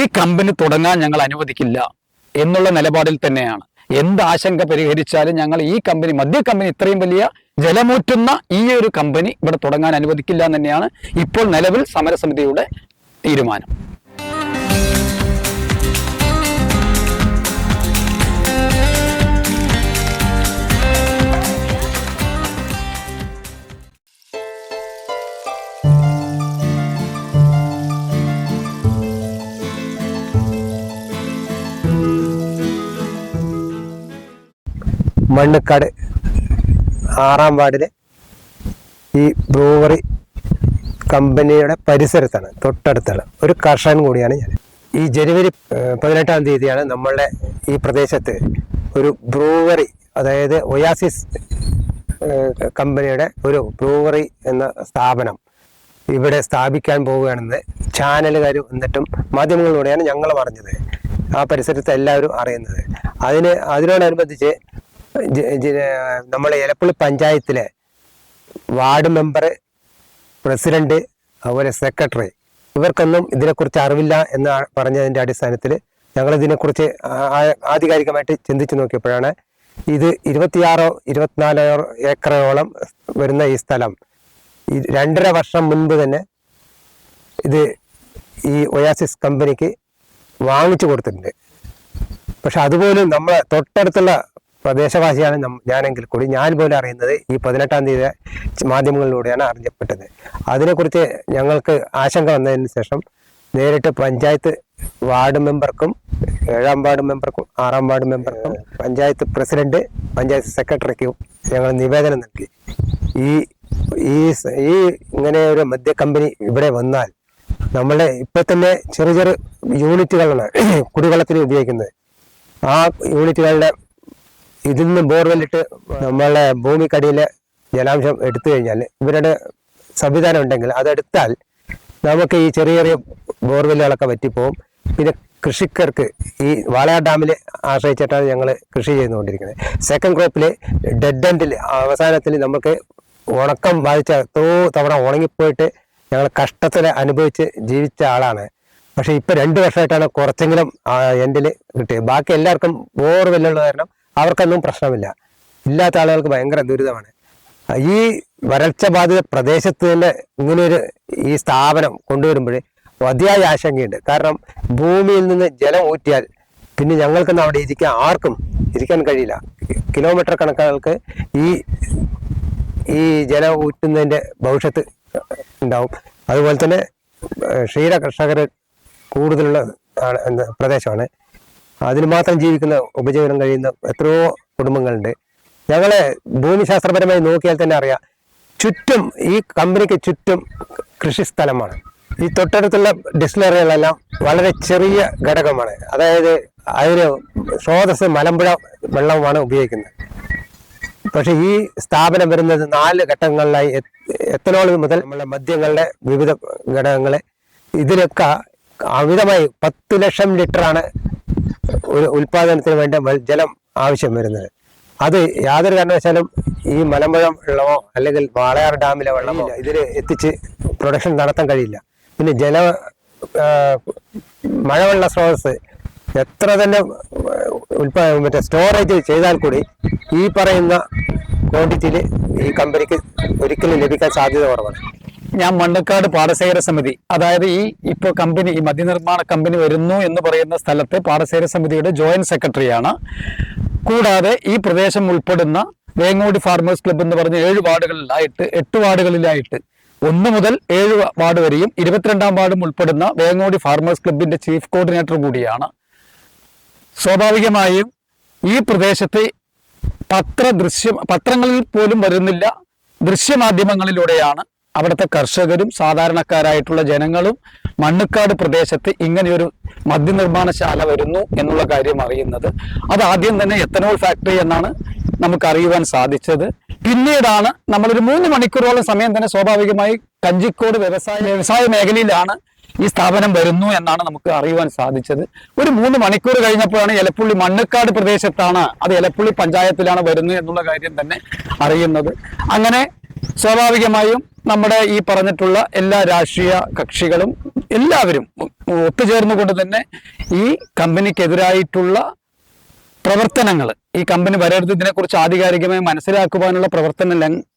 ഈ കമ്പനി തുടങ്ങാൻ ഞങ്ങൾ അനുവദിക്കില്ല എന്നുള്ള നിലപാടിൽ തന്നെയാണ്. എന്ത് ആശങ്ക പരിഹരിച്ചാലും ഞങ്ങൾ ഈ കമ്പനി, മദ്യ കമ്പനി, ഇത്രയും വലിയ ജലമൂറ്റുന്ന ഈ ഒരു കമ്പനി ഇവിടെ തുടങ്ങാൻ അനുവദിക്കില്ല എന്ന് തന്നെയാണ് ഇപ്പോൾ നിലവിൽ സമരസമിതിയുടെ തീരുമാനം. മണ്ണക്കാട് 6-ാം വാർഡിലെ ഈ ബ്രൂവറി കമ്പനിയുടെ പരിസരത്താണ്, തൊട്ടടുത്താണ്. ഒരു കർഷകൻ കൂടിയാണ് ഞാൻ. ഈ ജനുവരി 18-ാം തീയതിയാണ് നമ്മളുടെ ഈ പ്രദേശത്ത് ഒരു ബ്രൂവറി, അതായത് ഒയാസിസ് കമ്പനിയുടെ ഒരു ബ്രൂവറി എന്ന സ്ഥാപനം ഇവിടെ സ്ഥാപിക്കാൻ പോവുകയാണെന്ന് ചാനലുകാർ എന്നിട്ടും മാധ്യമങ്ങളിലൂടെയാണ് ഞങ്ങൾ അറിഞ്ഞത്. ആ പരിസരത്ത് എല്ലാവരും അറിയുന്നത്. അതിനോടനുബന്ധിച്ച് നമ്മളെ എലപ്പുള്ളി പഞ്ചായത്തിലെ വാർഡ് മെമ്പർ, പ്രസിഡന്റ്, അതുപോലെ സെക്രട്ടറി, ഇവർക്കൊന്നും ഇതിനെക്കുറിച്ച് അറിവില്ല എന്ന് പറഞ്ഞതിൻ്റെ അടിസ്ഥാനത്തിൽ ഞങ്ങൾ ഇതിനെക്കുറിച്ച് ആധികാരികമായിട്ട് ചിന്തിച്ചു നോക്കിയപ്പോഴാണ് ഇത് 26-24 ഏക്കറോളം വരുന്ന ഈ സ്ഥലം 2.5 വർഷം മുൻപ് തന്നെ ഇത് ഈ ഒയാസിസ് കമ്പനിക്ക് വാങ്ങിച്ചു കൊടുത്തിട്ടുണ്ട്. പക്ഷെ അതുപോലും നമ്മളെ തൊട്ടടുത്തുള്ള പ്രദേശവാസിയാണ് ഞാനെങ്കിൽ കൂടി ഞാൻ പോലും അറിയുന്നത് ഈ 18-ാം തീയതി മാധ്യമങ്ങളിലൂടെയാണ് അറിഞ്ഞപ്പെട്ടത്. അതിനെക്കുറിച്ച് ഞങ്ങൾക്ക് ആശങ്ക വന്നതിന് ശേഷം നേരിട്ട് പഞ്ചായത്ത് വാർഡ് മെമ്പർക്കും, 7-ാം വാർഡ് മെമ്പർക്കും, 6-ാം വാർഡ് മെമ്പർക്കും, പഞ്ചായത്ത് പ്രസിഡന്റ്, പഞ്ചായത്ത് സെക്രട്ടറിക്കും ഞങ്ങൾ നിവേദനം നൽകി. ഈ ഇങ്ങനെ ഒരു മദ്യ കമ്പനി ഇവിടെ വന്നാൽ നമ്മളെ ഇപ്പൊ തന്നെ ചെറിയ യൂണിറ്റുകളാണ് കുടിവെള്ളത്തിന് ഉപയോഗിക്കുന്നത്. ആ യൂണിറ്റുകളുടെ ഇതിൽ നിന്ന് ബോർവെല്ലിട്ട് നമ്മളെ ഭൂമിക്കടിയിലെ ജലാംശം എടുത്തു കഴിഞ്ഞാൽ, ഇവരുടെ സംവിധാനം ഉണ്ടെങ്കിൽ അതെടുത്താൽ നമുക്ക് ഈ ചെറിയ ബോർവെല്ലുകളൊക്കെ പറ്റിപ്പോവും. പിന്നെ കൃഷിക്കാർക്ക് ഈ വാളയാർ ഡാമിൽ ആശ്രയിച്ചിട്ടാണ് ഞങ്ങൾ കൃഷി ചെയ്തുകൊണ്ടിരിക്കുന്നത്. സെക്കൻഡ് ക്രോപ്പിൽ ഡെഡ് എൻഡിൽ അവസാനത്തിൽ നമുക്ക് ഉണക്കം ബാധിച്ച തവണ ഉണങ്ങിപ്പോയിട്ട് ഞങ്ങൾ കഷ്ടത്തിൽ അനുഭവിച്ച് ജീവിച്ച ആളാണ്. പക്ഷെ ഇപ്പം 2 വർഷമായിട്ടാണ് കുറച്ചെങ്കിലും എൻഡിൽ കിട്ടിയത്. ബാക്കി എല്ലാവർക്കും ബോർവെല്ലുള്ള കാരണം അവർക്കൊന്നും പ്രശ്നമില്ല. ഇല്ലാത്ത ആളുകൾക്ക് ഭയങ്കര ദുരിതമാണ്. ഈ വരൾച്ച ബാധിത പ്രദേശത്ത് തന്നെ ഇങ്ങനെയൊരു ഈ സ്ഥാപനം കൊണ്ടുവരുമ്പോൾ അതിയായ ആശങ്കയുണ്ട്. കാരണം ഭൂമിയിൽ നിന്ന് ജലം ഊറ്റിയാൽ പിന്നെ ഞങ്ങൾക്കൊന്നും അവിടെ ആർക്കും ഇരിക്കാൻ കഴിയില്ല. കിലോമീറ്റർ കണക്കുകൾക്ക് ഈ ജലം ഊറ്റുന്നതിൻ്റെ ഭവിഷ്യത്ത് ഉണ്ടാവും. അതുപോലെ തന്നെ ക്ഷീര കർഷകർ കൂടുതലുള്ള പ്രദേശമാണ്. അതിന് മാത്രം ജീവിക്കുന്ന, ഉപജീവനം കഴിയുന്ന എത്രയോ കുടുംബങ്ങളുണ്ട്. ഞങ്ങളെ ഭൂമിശാസ്ത്രപരമായി നോക്കിയാൽ തന്നെ അറിയാം, ചുറ്റും ഈ കമ്പനിക്ക് ചുറ്റും കൃഷി സ്ഥലമാണ്. ഈ തൊട്ടടുത്തുള്ള ഡിസ്റ്റിലറികളെല്ലാം വളരെ ചെറിയ ഘടകമാണ്. അതായത് അതിന് സ്രോതസ് മലമ്പുഴ വെള്ളമാണ് ഉപയോഗിക്കുന്നത്. പക്ഷെ ഈ സ്ഥാപനം വരുന്നത് 4 ഘട്ടങ്ങളിലായി. എത്തനോൾ മുതൽ നമ്മളെ മദ്യങ്ങളുടെ വിവിധ ഘടകങ്ങൾ, ഇതിലൊക്കെ അമിതമായി 10 ലക്ഷം ലിറ്ററാണ് ഒരു ഉൽപാദനത്തിന് വേണ്ട ജലം ആവശ്യം വരുന്നത്. അത് യാതൊരു കാരണവശാലും ഈ മലമ്പുഴ വെള്ളമോ അല്ലെങ്കിൽ വാളയാർ ഡാമിലെ വെള്ളമോ ഇതിൽ എത്തിച്ച് പ്രൊഡക്ഷൻ നടത്താൻ കഴിയില്ല. പിന്നെ മഴവെള്ള സ്രോതസ് എത്ര തന്നെ സ്റ്റോറേജ് ചെയ്താൽ കൂടി ഈ പറയുന്ന ക്വാണ്ടിറ്റിയിൽ ഈ കമ്പനിക്ക് ഒരിക്കലും ലഭിക്കാൻ സാധ്യത കുറവാണ്. ഞാൻ മണ്ണക്കാട് പാടശേഖര സമിതി, അതായത് ഈ കമ്പനി, ഈ മദ്യനിർമ്മാണ കമ്പനി വരുന്നു എന്ന് പറയുന്ന സ്ഥലത്തെ പാടശേഖര സമിതിയുടെ ജോയിന്റ് സെക്രട്ടറിയാണ്. കൂടാതെ ഈ പ്രദേശം ഉൾപ്പെടുന്ന വേങ്ങോടി ഫാർമേഴ്സ് ക്ലബ്ബ് എന്ന് പറഞ്ഞ 8 വാർഡുകളിലായിട്ട് 1 മുതൽ 7 വാർഡ് വരെയും 22-ാം വാർഡും ഉൾപ്പെടുന്ന വേങ്ങോടി ഫാർമേഴ്സ് ക്ലബിന്റെ ചീഫ് കോർഡിനേറ്റർ കൂടിയാണ്. സ്വാഭാവികമായും ഈ പ്രദേശത്തെ പത്രങ്ങളിൽ പോലും വരുന്നില്ല, ദൃശ്യമാധ്യമങ്ങളിലൂടെയാണ് അവിടുത്തെ കർഷകരും സാധാരണക്കാരായിട്ടുള്ള ജനങ്ങളും മണ്ണക്കാട് പ്രദേശത്ത് ഇങ്ങനെയൊരു മദ്യനിർമ്മാണശാല വരുന്നു എന്നുള്ള കാര്യം അറിയുന്നത്. അത് ആദ്യം തന്നെ എത്തനോൾ ഫാക്ടറി എന്നാണ് നമുക്ക് അറിയുവാൻ സാധിച്ചത്. പിന്നീടാണ് നമ്മളൊരു 3 മണിക്കൂറോളം സമയം തന്നെ സ്വാഭാവികമായി കഞ്ചിക്കോട് വ്യവസായ മേഖലയിലാണ് ഈ സ്ഥാപനം വരുന്നു എന്നാണ് നമുക്ക് അറിയുവാൻ സാധിച്ചത്. ഒരു 3 മണിക്കൂർ കഴിഞ്ഞപ്പോഴാണ് എലപ്പുള്ളി മണ്ണക്കാട് പ്രദേശത്താണ്, അത് എലപ്പുള്ളി പഞ്ചായത്തിലാണ് വരുന്നത് എന്നുള്ള കാര്യം തന്നെ അറിയുന്നത്. അങ്ങനെ സ്വാഭാവികമായും നമ്മുടെ ഈ പറഞ്ഞിട്ടുള്ള എല്ലാ രാഷ്ട്രീയ കക്ഷികളും എല്ലാവരും ഒത്തുചേർന്നുകൊണ്ട് തന്നെ ഈ കമ്പനിക്കെതിരായിട്ടുള്ള പ്രവർത്തനങ്ങൾ, ഈ കമ്പനി വരരുത്, ഇതിനെക്കുറിച്ച് ആധികാരികമായി മനസ്സിലാക്കുവാനുള്ള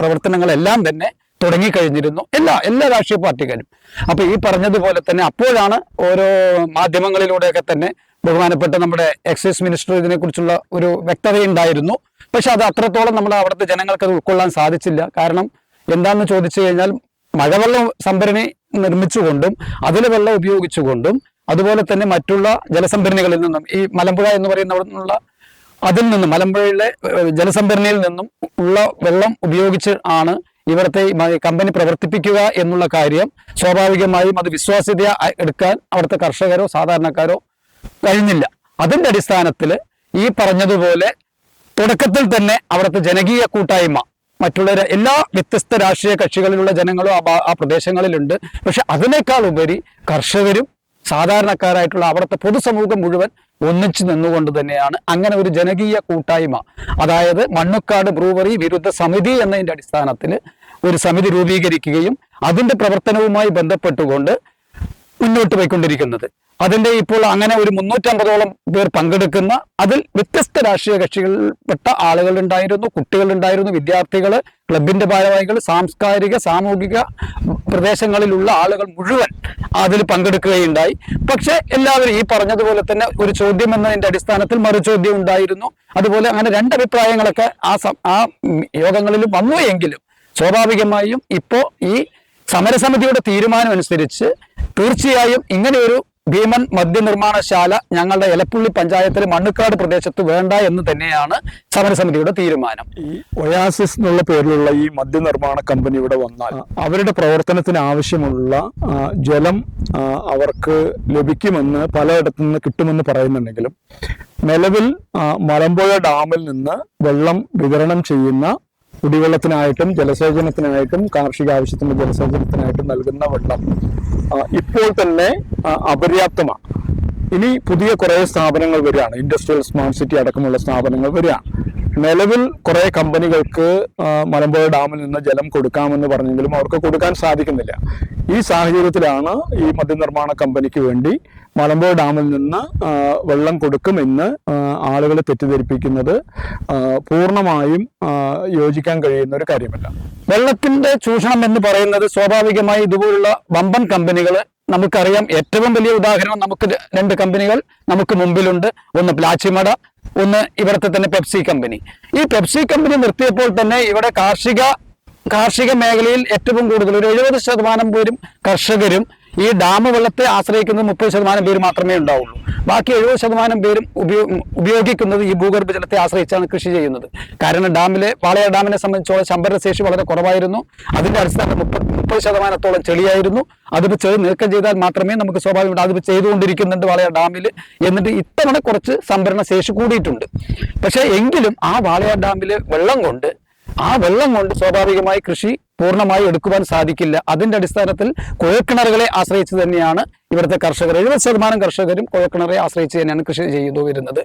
പ്രവർത്തനങ്ങളെല്ലാം തന്നെ തുടങ്ങിക്കഴിഞ്ഞിരുന്നു എല്ലാ രാഷ്ട്രീയ പാർട്ടിക്കാരും. അപ്പൊ ഈ പറഞ്ഞതുപോലെ തന്നെ അപ്പോഴാണ് ഓരോ മാധ്യമങ്ങളിലൂടെയൊക്കെ തന്നെ ബഹുമാനപ്പെട്ട നമ്മുടെ എക്സൈസ് മിനിസ്റ്റർ ഇതിനെക്കുറിച്ചുള്ള ഒരു വ്യക്തതയുണ്ടായിരുന്നു. പക്ഷെ അത് അത്രത്തോളം നമ്മുടെ അവിടുത്തെ ജനങ്ങൾക്ക് അത് ഉൾക്കൊള്ളാൻ സാധിച്ചില്ല. കാരണം എന്താണെന്ന് ചോദിച്ചു കഴിഞ്ഞാൽ മഴവെള്ള സംഭരണി നിർമ്മിച്ചുകൊണ്ടും അതിൽ വെള്ളം ഉപയോഗിച്ചുകൊണ്ടും അതുപോലെ തന്നെ മറ്റുള്ള ജലസംഭരണികളിൽ നിന്നും ഈ മലമ്പുഴ എന്ന് പറയുന്ന അതിൽ നിന്നും മലമ്പുഴയിലെ ജലസംഭരണിയിൽ നിന്നും ഉള്ള വെള്ളം ഉപയോഗിച്ച് ആണ് ഇവിടുത്തെ കമ്പനി പ്രവർത്തിപ്പിക്കുക എന്നുള്ള കാര്യം സ്വാഭാവികമായും അത് വിശ്വാസ്യത എടുക്കാൻ അവിടുത്തെ കർഷകരോ സാധാരണക്കാരോ കഴിഞ്ഞില്ല. അതിന്റെ അടിസ്ഥാനത്തിൽ ഈ പറഞ്ഞതുപോലെ തുടക്കത്തിൽ തന്നെ അവിടുത്തെ ജനകീയ കൂട്ടായ്മ മറ്റുള്ള എല്ലാ വ്യത്യസ്ത രാഷ്ട്രീയ കക്ഷികളിലുള്ള ജനങ്ങളും ആ പ്രദേശങ്ങളിലുണ്ട്. പക്ഷെ അതിനേക്കാൾ ഉപരി കർഷകരും സാധാരണക്കാരായിട്ടുള്ള അവിടുത്തെ പൊതുസമൂഹം മുഴുവൻ ഒന്നിച്ചു നിന്നുകൊണ്ട് തന്നെയാണ് അങ്ങനെ ഒരു ജനകീയ കൂട്ടായ്മ, അതായത് മണ്ണുക്കാട് ബ്രൂവറി വിരുദ്ധ സമിതി എന്നതിന്റെ അടിസ്ഥാനത്തിൽ ഒരു സമിതി രൂപീകരിക്കുകയും അതിന്റെ പ്രവർത്തനവുമായി ബന്ധപ്പെട്ടുകൊണ്ട് മുന്നോട്ട് പോയിക്കൊണ്ടിരിക്കുന്നത്. അതിന്റെ ഇപ്പോൾ അങ്ങനെ ഒരു 350ഓളം പേർ പങ്കെടുക്കുന്ന, അതിൽ വ്യത്യസ്ത രാഷ്ട്രീയ കക്ഷികളിൽപ്പെട്ട ആളുകളുണ്ടായിരുന്നു, കുട്ടികളുണ്ടായിരുന്നു, വിദ്യാർത്ഥികൾ, ക്ലബിന്റെ ഭാരവാഹികൾ, സാംസ്കാരിക സാമൂഹിക പ്രദേശങ്ങളിലുള്ള ആളുകൾ മുഴുവൻ അതിൽ പങ്കെടുക്കുകയുണ്ടായി. പക്ഷെ എല്ലാവരും ഈ പറഞ്ഞതുപോലെ തന്നെ ഒരു ചോദ്യം എന്നതിന്റെ അടിസ്ഥാനത്തിൽ മറുചോദ്യം ഉണ്ടായിരുന്നു. അതുപോലെ അങ്ങനെ രണ്ടഭിപ്രായങ്ങളൊക്കെ ആ യോഗങ്ങളിൽ വന്നു. എങ്കിലും സ്വാഭാവികമായും ഇപ്പോ ഈ സമരസമിതിയുടെ തീരുമാനം അനുസരിച്ച് തീർച്ചയായും ഇങ്ങനെയൊരു ഭീമൻ മദ്യനിർമ്മാണശാല ഞങ്ങളുടെ എലപ്പുള്ളി പഞ്ചായത്തിലെ മണ്ണുക്കാട് പ്രദേശത്ത് വേണ്ട എന്ന് തന്നെയാണ് സമരസമിതിയുടെ തീരുമാനം. ഈ ഒയാസിസ് എന്നുള്ള പേരിലുള്ള ഈ മദ്യനിർമ്മാണ കമ്പനി ഇവിടെ വന്നാൽ അവരുടെ പ്രവർത്തനത്തിന് ആവശ്യമുള്ള ജലം അവർക്ക് ലഭിക്കുമെന്ന് പലയിടത്തു നിന്ന് കിട്ടുമെന്ന് പറയുന്നുണ്ടെങ്കിലും നിലവിൽ മലമ്പുഴ ഡാമിൽ നിന്ന് വെള്ളം വിതരണം ചെയ്യുന്ന കുടിവെള്ളത്തിനായിട്ടും ജലസേചനത്തിനായിട്ടും കാർഷിക ആവശ്യത്തിന്റെ ജലസേചനത്തിനായിട്ടും നൽകുന്ന വെള്ളം ഇപ്പോൾ തന്നെ അപര്യാപ്തമാണ്. ഇനി പുതിയ കുറേ സ്ഥാപനങ്ങൾ വരികയാണ്, ഇൻഡസ്ട്രിയൽ സ്മാർട്ട് സിറ്റി അടക്കമുള്ള സ്ഥാപനങ്ങൾ വരികയാണ്. നിലവിൽ കുറെ കമ്പനികൾക്ക് മലമ്പുഴ ഡാമിൽ നിന്ന് ജലം കൊടുക്കാമെന്ന് പറഞ്ഞെങ്കിലും അവർക്ക് കൊടുക്കാൻ സാധിക്കുന്നില്ല. ഈ സാഹചര്യത്തിലാണ് ഈ മദ്യനിർമ്മാണ കമ്പനിക്ക് വേണ്ടി മലമ്പുഴ ഡാമിൽ നിന്ന് വെള്ളം കൊടുക്കുമെന്ന് ആളുകളെ തെറ്റിദ്ധരിപ്പിക്കുന്നത് പൂർണ്ണമായും യോജിക്കാൻ കഴിയുന്ന ഒരു കാര്യമല്ല. വെള്ളത്തിന്റെ ചൂഷണം എന്ന് പറയുന്നത് സ്വാഭാവികമായി ഇതുപോലുള്ള വമ്പൻ കമ്പനികൾ, നമുക്കറിയാം ഏറ്റവും വലിയ ഉദാഹരണം നമുക്ക് 2 കമ്പനികൾ നമുക്ക് മുമ്പിലുണ്ട്. ഒന്ന് പ്ലാച്ചിമട, ഒന്ന് ഇവിടുത്തെ തന്നെ പെപ്സി കമ്പനി. ഈ പെപ്സി കമ്പനി നിർത്തിയപ്പോൾ തന്നെ ഇവിടെ കാർഷിക മേഖലയിൽ ഏറ്റവും കൂടുതൽ ഒരു 70% പേരും കർഷകരും ഈ ഡാം വെള്ളത്തെ ആശ്രയിക്കുന്നത് 30% പേര് മാത്രമേ ഉണ്ടാവുള്ളൂ. ബാക്കി 70% പേരും ഉപയോഗിക്കുന്നത് ഈ ഭൂഗർഭ ജലത്തെ ആശ്രയിച്ചാണ് കൃഷി ചെയ്യുന്നത്. കാരണം വാളയാർ ഡാമിനെ സംബന്ധിച്ചോളം സംഭരണശേഷി വളരെ കുറവായിരുന്നു. അതിന്റെ അടിസ്ഥാനം 30%-ഓളം ചെളിയായിരുന്നു. അതിപ്പോൾ ചെളി നീക്കം ചെയ്താൽ മാത്രമേ നമുക്ക് സ്വാഭാവികമായിട്ട് അതിപ്പോൾ ചെയ്തുകൊണ്ടിരിക്കുന്നുണ്ട് വാളയാർ ഡാമിൽ. എന്നിട്ട് ഇത്തവണ കുറച്ച് സംഭരണ ശേഷി കൂടിയിട്ടുണ്ട്. പക്ഷെ എങ്കിലും ആ വാളയാർ ഡാമിൽ വെള്ളം കൊണ്ട് സ്വാഭാവികമായി കൃഷി പൂർണ്ണമായി എടുക്കുവാൻ സാധിക്കില്ല. അതിന്റെ അടിസ്ഥാനത്തിൽ കുഴൽക്കിണറുകളെ ആശ്രയിച്ച് തന്നെയാണ് ഇവിടുത്തെ കർഷകർ, 70% കർഷകരും കുഴൽക്കിണറെ ആശ്രയിച്ച് തന്നെയാണ് കൃഷി ചെയ്തു വരുന്നത്.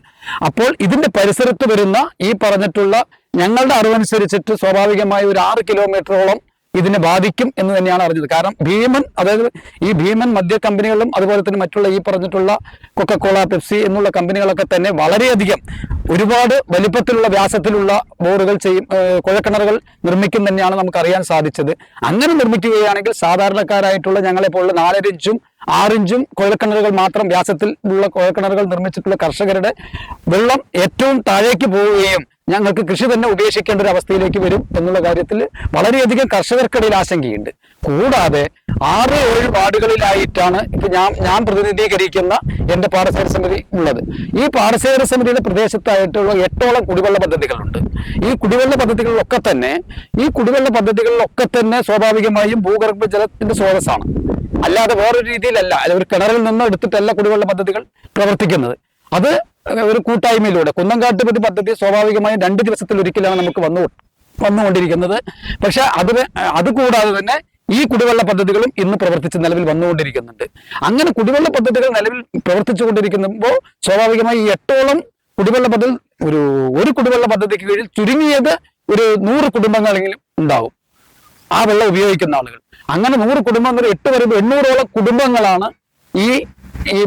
അപ്പോൾ ഇതിന്റെ പരിസരത്ത് വരുന്ന ഈ പറഞ്ഞിട്ടുള്ള ഞങ്ങളുടെ അറിവനുസരിച്ചിട്ട് സ്വാഭാവികമായി ഒരു 6 കിലോമീറ്ററോളം ഇതിനെ ബാധിക്കും എന്ന് തന്നെയാണ് അറിഞ്ഞത്. കാരണം ഈ ഭീമൻ മദ്യ കമ്പനികളും അതുപോലെ തന്നെ മറ്റുള്ള ഈ പറഞ്ഞിട്ടുള്ള കൊക്കക്കോള, പെപ്സി എന്നുള്ള കമ്പനികളൊക്കെ തന്നെ വളരെയധികം ഒരുപാട് വലിപ്പത്തിലുള്ള വ്യാസത്തിലുള്ള ബോറുകൾ കുഴൽക്കിണറുകൾ നിർമ്മിക്കും തന്നെയാണ് നമുക്ക് അറിയാൻ സാധിച്ചത്. അങ്ങനെ നിർമ്മിക്കുകയാണെങ്കിൽ സാധാരണക്കാരായിട്ടുള്ള ഞങ്ങളെപ്പോലുള്ള 4 ഇഞ്ചും 6 ഇഞ്ചും കുഴൽക്കിണറുകൾ മാത്രം വ്യാസത്തിൽ ഉള്ള കുഴൽക്കിണറുകൾ നിർമ്മിച്ചിട്ടുള്ള കർഷകരുടെ വെള്ളം ഏറ്റവും താഴേക്ക് പോവുകയും ഞങ്ങൾക്ക് കൃഷി തന്നെ ഉപേക്ഷിക്കേണ്ട ഒരു അവസ്ഥയിലേക്ക് വരും എന്നുള്ള കാര്യത്തിൽ വളരെയധികം കർഷകർക്കിടയിൽ ആശങ്കയുണ്ട്. കൂടാതെ 6-7 വാർഡുകളിലായിട്ടാണ് ഇപ്പൊ ഞാൻ പ്രതിനിധീകരിക്കുന്ന എന്റെ പാടശേഖര സമിതി ഉള്ളത്. ഈ പാടശേഖര സമിതിയുടെ പ്രദേശത്തായിട്ടുള്ള 8ഓളം കുടിവെള്ള പദ്ധതികളുണ്ട്. ഈ കുടിവെള്ള പദ്ധതികളിലൊക്കെ തന്നെ സ്വാഭാവികമായും ഭൂഗർഭ ജലത്തിന്റെ സ്രോതസ്സാണ്, അല്ലാതെ വേറൊരു രീതിയിലല്ല. ഒരു കിണറിൽ നിന്ന് എടുത്തിട്ടല്ല കുടിവെള്ള പദ്ധതികൾ പ്രവർത്തിക്കുന്നത്. അത് ഒരു കൂട്ടായ്മയിലൂടെ കുന്നംകാട്ടുപതി പദ്ധതി സ്വാഭാവികമായും 2 ദിവസത്തിൽ ഒരിക്കലാണ് നമുക്ക് വന്നുകൊണ്ടിരിക്കുന്നത്. പക്ഷെ അതുകൂടാതെ തന്നെ ഈ കുടിവെള്ള പദ്ധതികളും ഇന്ന് പ്രവർത്തിച്ച് നിലവിൽ വന്നുകൊണ്ടിരിക്കുന്നുണ്ട്. അങ്ങനെ കുടിവെള്ള പദ്ധതികൾ നിലവിൽ പ്രവർത്തിച്ചുകൊണ്ടിരിക്കുമ്പോൾ സ്വാഭാവികമായി ഈ 8ഓളം കുടിവെള്ള പദ്ധതി ഒരു കുടിവെള്ള പദ്ധതിക്ക് കീഴിൽ ചുരുങ്ങിയത് ഒരു 100 കുടുംബങ്ങളെങ്കിലും ഉണ്ടാവും ആ വെള്ളം ഉപയോഗിക്കുന്ന ആളുകൾ. അങ്ങനെ 100 കുടുംബങ്ങൾ 8 വരുമ്പോൾ 800ഓളം കുടുംബങ്ങളാണ് ഈ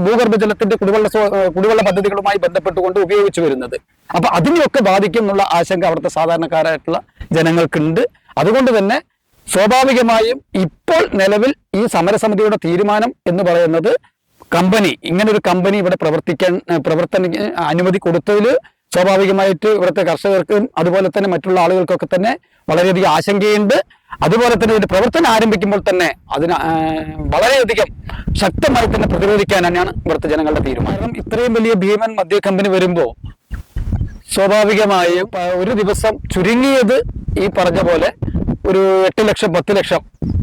ഭൂഗർഭജലത്തിന്റെ കുടിവെള്ള പദ്ധതികളുമായി ബന്ധപ്പെട്ടുകൊണ്ട് ഉപയോഗിച്ചു വരുന്നത്. അപ്പൊ അതിനെയൊക്കെ ബാധിക്കും എന്നുള്ള ആശങ്ക അവിടുത്തെ സാധാരണക്കാരായിട്ടുള്ള ജനങ്ങൾക്കുണ്ട്. അതുകൊണ്ട് തന്നെ സ്വാഭാവികമായും ഇപ്പോൾ നിലവിൽ ഈ സമരസമിതിയുടെ തീരുമാനം എന്ന് പറയുന്നത് ഇങ്ങനൊരു കമ്പനി ഇവിടെ പ്രവർത്തന അനുമതി കൊടുത്തതിൽ സ്വാഭാവികമായിട്ട് ഇവിടുത്തെ കർഷകർക്കും അതുപോലെ തന്നെ മറ്റുള്ള ആളുകൾക്കൊക്കെ തന്നെ വളരെയധികം ആശങ്കയുണ്ട്. അതുപോലെ തന്നെ ഇതിന്റെ പ്രവർത്തനം ആരംഭിക്കുമ്പോൾ തന്നെ അതിന് വളരെയധികം ശക്തമായി തന്നെ പ്രതിരോധിക്കാൻ തന്നെയാണ് ഇവിടുത്തെ ജനങ്ങളുടെ തീരുമാനം. ഇത്രയും വലിയ ഭീമൻ മദ്യ കമ്പനി വരുമ്പോൾ സ്വാഭാവികമായും ഒരു ദിവസം ചുരുങ്ങിയത് ഈ പറഞ്ഞ പോലെ ഒരു 8 ലക്ഷം 10 ലക്ഷം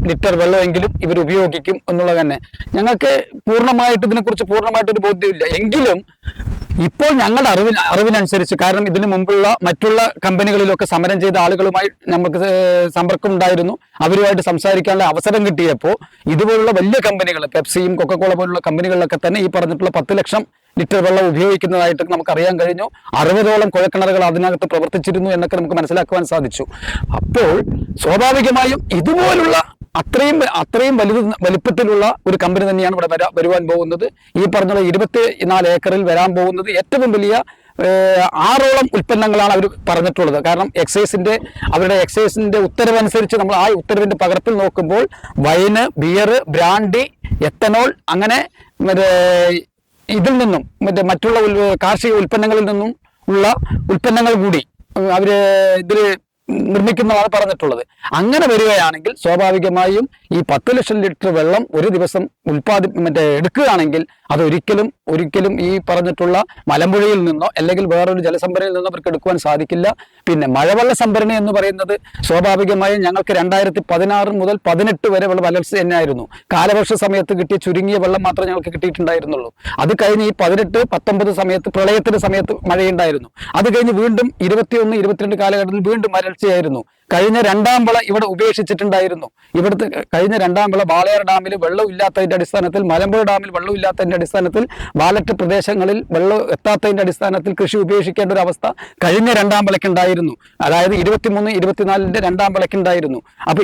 ലിറ്റർ വെള്ളമെങ്കിലും ഇവർ ഉപയോഗിക്കും എന്നുള്ളത് തന്നെ ഞങ്ങൾക്ക് ഇതിനെക്കുറിച്ച് പൂർണ്ണമായിട്ടൊരു ബോധ്യമില്ല. എങ്കിലും ഇപ്പോൾ ഞങ്ങളുടെ അറിവിനനുസരിച്ച്, കാരണം ഇതിനു മുമ്പുള്ള മറ്റുള്ള കമ്പനികളിലൊക്കെ സമരം ചെയ്ത ആളുകളുമായി നമുക്ക് സമ്പർക്കം ഉണ്ടായിരുന്നു. അവരുമായിട്ട് സംസാരിക്കാനുള്ള അവസരം കിട്ടിയപ്പോൾ ഇതുപോലുള്ള വലിയ കമ്പനികൾ, പെപ്സിയും കൊക്കക്കോള പോലുള്ള കമ്പനികളിലൊക്കെ തന്നെ ഈ പറഞ്ഞിട്ടുള്ള 10 ലക്ഷം ലിറ്റർ വെള്ളം ഉപയോഗിക്കുന്നതായിട്ട് നമുക്ക് അറിയാൻ കഴിഞ്ഞു. 60ഓളം കുഴക്കിണറുകൾ അതിനകത്ത് പ്രവർത്തിച്ചിരുന്നു എന്നൊക്കെ നമുക്ക് മനസ്സിലാക്കുവാൻ സാധിച്ചു. അപ്പോൾ സ്വാഭാവികമായും ഇതുപോലുള്ള അത്രയും വലിപ്പത്തിലുള്ള ഒരു കമ്പനി തന്നെയാണ് ഇവിടെ വരുവാൻ പോകുന്നത്. ഈ പറഞ്ഞ 24 ഏക്കറിൽ വരാൻ പോകുന്നത് ഏറ്റവും വലിയ 6ഓളം ഉൽപ്പന്നങ്ങളാണ് അവർ പറഞ്ഞിട്ടുള്ളത്. കാരണം അവരുടെ എക്സൈസിന്റെ ഉത്തരവനുസരിച്ച് നമ്മൾ ആ ഉത്തരവിന്റെ പകർപ്പിൽ നോക്കുമ്പോൾ വൈന്, ബിയർ, ബ്രാൻഡി, എത്തനോൾ, അങ്ങനെ ഇതിൽ നിന്നും മറ്റുള്ള കാർഷിക ഉൽപ്പന്നങ്ങളിൽ നിന്നും ഉള്ള ഉൽപ്പന്നങ്ങൾ കൂടി അവര് ഇതിൽ നിർമ്മിക്കുന്നതാണ് പറഞ്ഞിട്ടുള്ളത്. അങ്ങനെ വരികയാണെങ്കിൽ സ്വാഭാവികമായും ഈ 10 ലക്ഷം ലിറ്റർ വെള്ളം ഒരു ദിവസം എടുക്കുകയാണെങ്കിൽ അത് ഒരിക്കലും ഈ പറഞ്ഞിട്ടുള്ള മലമ്പുഴയിൽ നിന്നോ അല്ലെങ്കിൽ വേറൊരു ജലസംഭരണിയിൽ നിന്നോ അവർക്ക് എടുക്കുവാൻ സാധിക്കില്ല. പിന്നെ മഴവെള്ള സംഭരണി എന്ന് പറയുന്നത് സ്വാഭാവികമായും ഞങ്ങൾക്ക് 2016 മുതൽ 18 വരെ വരൾച്ച തന്നെയായിരുന്നു. കാലവർഷ സമയത്ത് കിട്ടിയ ചുരുങ്ങിയ വെള്ളം മാത്രമേ ഞങ്ങൾക്ക് കിട്ടിയിട്ടുണ്ടായിരുന്നുള്ളൂ. അത് കഴിഞ്ഞ് ഈ 18, 19 സമയത്ത് പ്രളയത്തിന്റെ സമയത്ത് മഴയുണ്ടായിരുന്നു. അത് കഴിഞ്ഞ് വീണ്ടും 21, 22 കാലഘട്ടത്തിൽ വീണ്ടും വരൾച്ചയായിരുന്നു. കഴിഞ്ഞ 2ാം വിള ഇവിടെ ഉപേക്ഷിച്ചിട്ടുണ്ടായിരുന്നു. ഇവിടുത്തെ കഴിഞ്ഞ 2ാം വിള വാളയാർ ഡാമിൽ വെള്ളം ഇല്ലാത്തതിന്റെ അടിസ്ഥാനത്തിൽ, മലമ്പുഴ ഡാമിൽ വെള്ളം ഇല്ലാത്തതിന്റെ അടിസ്ഥാനത്തിൽ, വാലറ്റ് പ്രദേശങ്ങളിൽ വെള്ളം എത്താത്തതിന്റെ അടിസ്ഥാനത്തിൽ കൃഷി ഉപേക്ഷിക്കേണ്ട ഒരു അവസ്ഥ കഴിഞ്ഞ 2ാം വിളക്കുണ്ടായിരുന്നു. അതായത് 23, 24ന്റെ 2ാം വിളക്കുണ്ടായിരുന്നു. അപ്പൊ